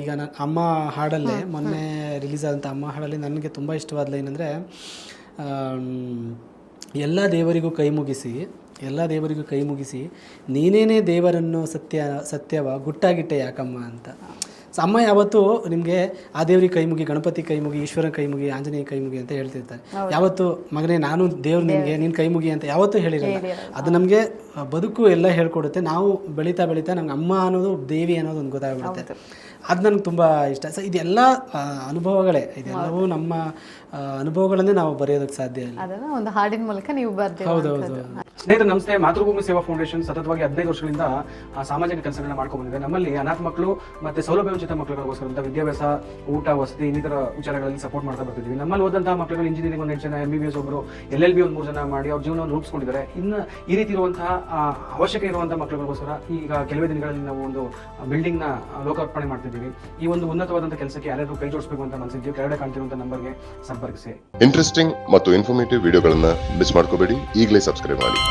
ಈಗ ನಾನು ಅಮ್ಮ ಹಾಡಲ್ಲೇ ಮೊನ್ನೆ ರಿಲೀಸ್ ಆದಂಥ ಅಮ್ಮ ಹಾಡಲ್ಲಿ ನನಗೆ ತುಂಬ ಇಷ್ಟವಾದ ಲೈನ್ ಅಂದರೆ, ಎಲ್ಲ ದೇವರಿಗೂ ಕೈ ಮುಗಿಸಿ ನೀನೇನೇ ದೇವರನ್ನು ಸತ್ಯವ ಗುಟ್ಟಾಗಿಟ್ಟೆ ಯಾಕಮ್ಮ ಅಂತ. ಸೊ ಅಮ್ಮ ಯಾವತ್ತು ನಿಮಗೆ ಆ ದೇವ್ರಿಗೆ ಕೈ ಮುಗಿ, ಗಣಪತಿ ಕೈ ಮುಗಿ, ಈಶ್ವರನ ಕೈ ಮುಗಿ, ಆಂಜನೇಯ ಕೈ ಮುಗಿ ಅಂತ ಹೇಳ್ತಿರ್ತಾರೆ. ಯಾವತ್ತು ಮಗನೇ ನಾನು ದೇವ್ರು ನಿನಗೆ ನೀನು ಕೈ ಮುಗಿ ಅಂತ ಯಾವತ್ತೂ ಹೇಳಿರಲ್ಲ. ಅದು ನಮಗೆ ಬದುಕು ಎಲ್ಲ ಹೇಳ್ಕೊಡುತ್ತೆ. ನಾವು ಬೆಳೀತಾ ನಮ್ಗೆ ಅಮ್ಮ ಅನ್ನೋದು ದೇವಿ ಅನ್ನೋದು ಒಂದು ಗೊತ್ತಾಗ್ಬಿಡುತ್ತೆ. ಅದು ನನಗೆ ತುಂಬ ಇಷ್ಟ. ಸೊ ಇದೆಲ್ಲ ಅನುಭವಗಳೇ, ಇದೆಲ್ಲವೂ ನಮ್ಮ ಅನುಭವಗಳನ್ನೇ ನಾವು ಬರೆಯೋದಕ್ಕೆ ಸಾಧ್ಯ ಇಲ್ಲ.
ಅದನ್ನು ಒಂದು ಹಾಡಿನ ಮೂಲಕ ನೀವು ಬರ್ತೀವಿ.
ಹೌದೌದು.
ಸ್ನೇಹಿತರೆ, ನಮಸ್ತೆ. ಮಾತೃಭೂಮಿ ಸೇವಾ ಫೌಂಡೇಶನ್ ಸತತವಾಗಿ 15 ವರ್ಷಗಳಿಂದ ಸಾಮಾಜಿಕ ಕೆಲಸಗಳನ್ನ ಮಾಡ್ಕೊಂಡು ಬಂದಿದೆ. ನಮ್ಮಲ್ಲಿ ಅನಾಥ ಮಕ್ಕಳು ಮತ್ತೆ ಸೌಲಭ್ಯವಂಚಿತ ಮಕ್ಕಳಿಗೋಸ್ಕರ ವಿದ್ಯಾಭ್ಯಾಸ, ಊಟ, ವಸತಿ ಇನ್ನಿತರ ವಿಚಾರಗಳಲ್ಲಿ ಸಪೋರ್ಟ್ ಮಾಡ್ತಾ ಬರ್ತಿದ್ವಿ. ನಮ್ಮಲ್ಲಿ ಓದಂತಹ ಮಕ್ಕಳುಗಳು ಇಂಜಿನಿಯರಿಂಗ್ 1 ಜನ, MBBS ಒಬ್ಬರು, LLB 1 3 ಜನ ಮಾಡಿ ಅವ್ರ ಜೀವನವನ್ನು ರೂಪಿಸ್ಕೊಂಡಿದ್ದಾರೆ. ಇನ್ನು ಈ ರೀತಿ ಇರುವಂತಹ ಅವಶ್ಯಕ ಇರುವಂತಹ ಮಕ್ಕಳಿಗೋಸ್ಕರ ಈಗ ಕೆಲವೇ ದಿನಗಳಲ್ಲಿ ನಾವು ಒಂದು ಬಿಲ್ಡಿಂಗ್ ನ ಲೋಕಾರ್ಪಣೆ ಮಾಡ್ತಿದ್ದೀವಿ. ಈ ಒಂದು ಉನ್ನತವಾದಂತಹ ಕೆಲಸಕ್ಕೆ ಯಾರ್ಯಾರು ಕೈ ಜೋಡಿಸಬೇಕು ಅಂತ ಅನ್ಸಿದ್ದೀವಿ. ಕೆಳಗಡೆ ಕಾಣ್ತಿರುವಂತಹ ನಂಬರ್ಗೆ ಸಂಪರ್ಕಿಸಿ.
ಇಂಟ್ರೆಸ್ಟಿಂಗ್ ಮತ್ತು ಇನ್ಫಾರ್ಮೇಟಿವ್ ವಿಡಿಯೋಗಳನ್ನ ಮಿಸ್ ಮಾಡ್ಕೋಬೇಡಿ. ಈಗಲೇ ಸಬ್ಸ್ಕ್ರೈಬ್ ಮಾಡಿ.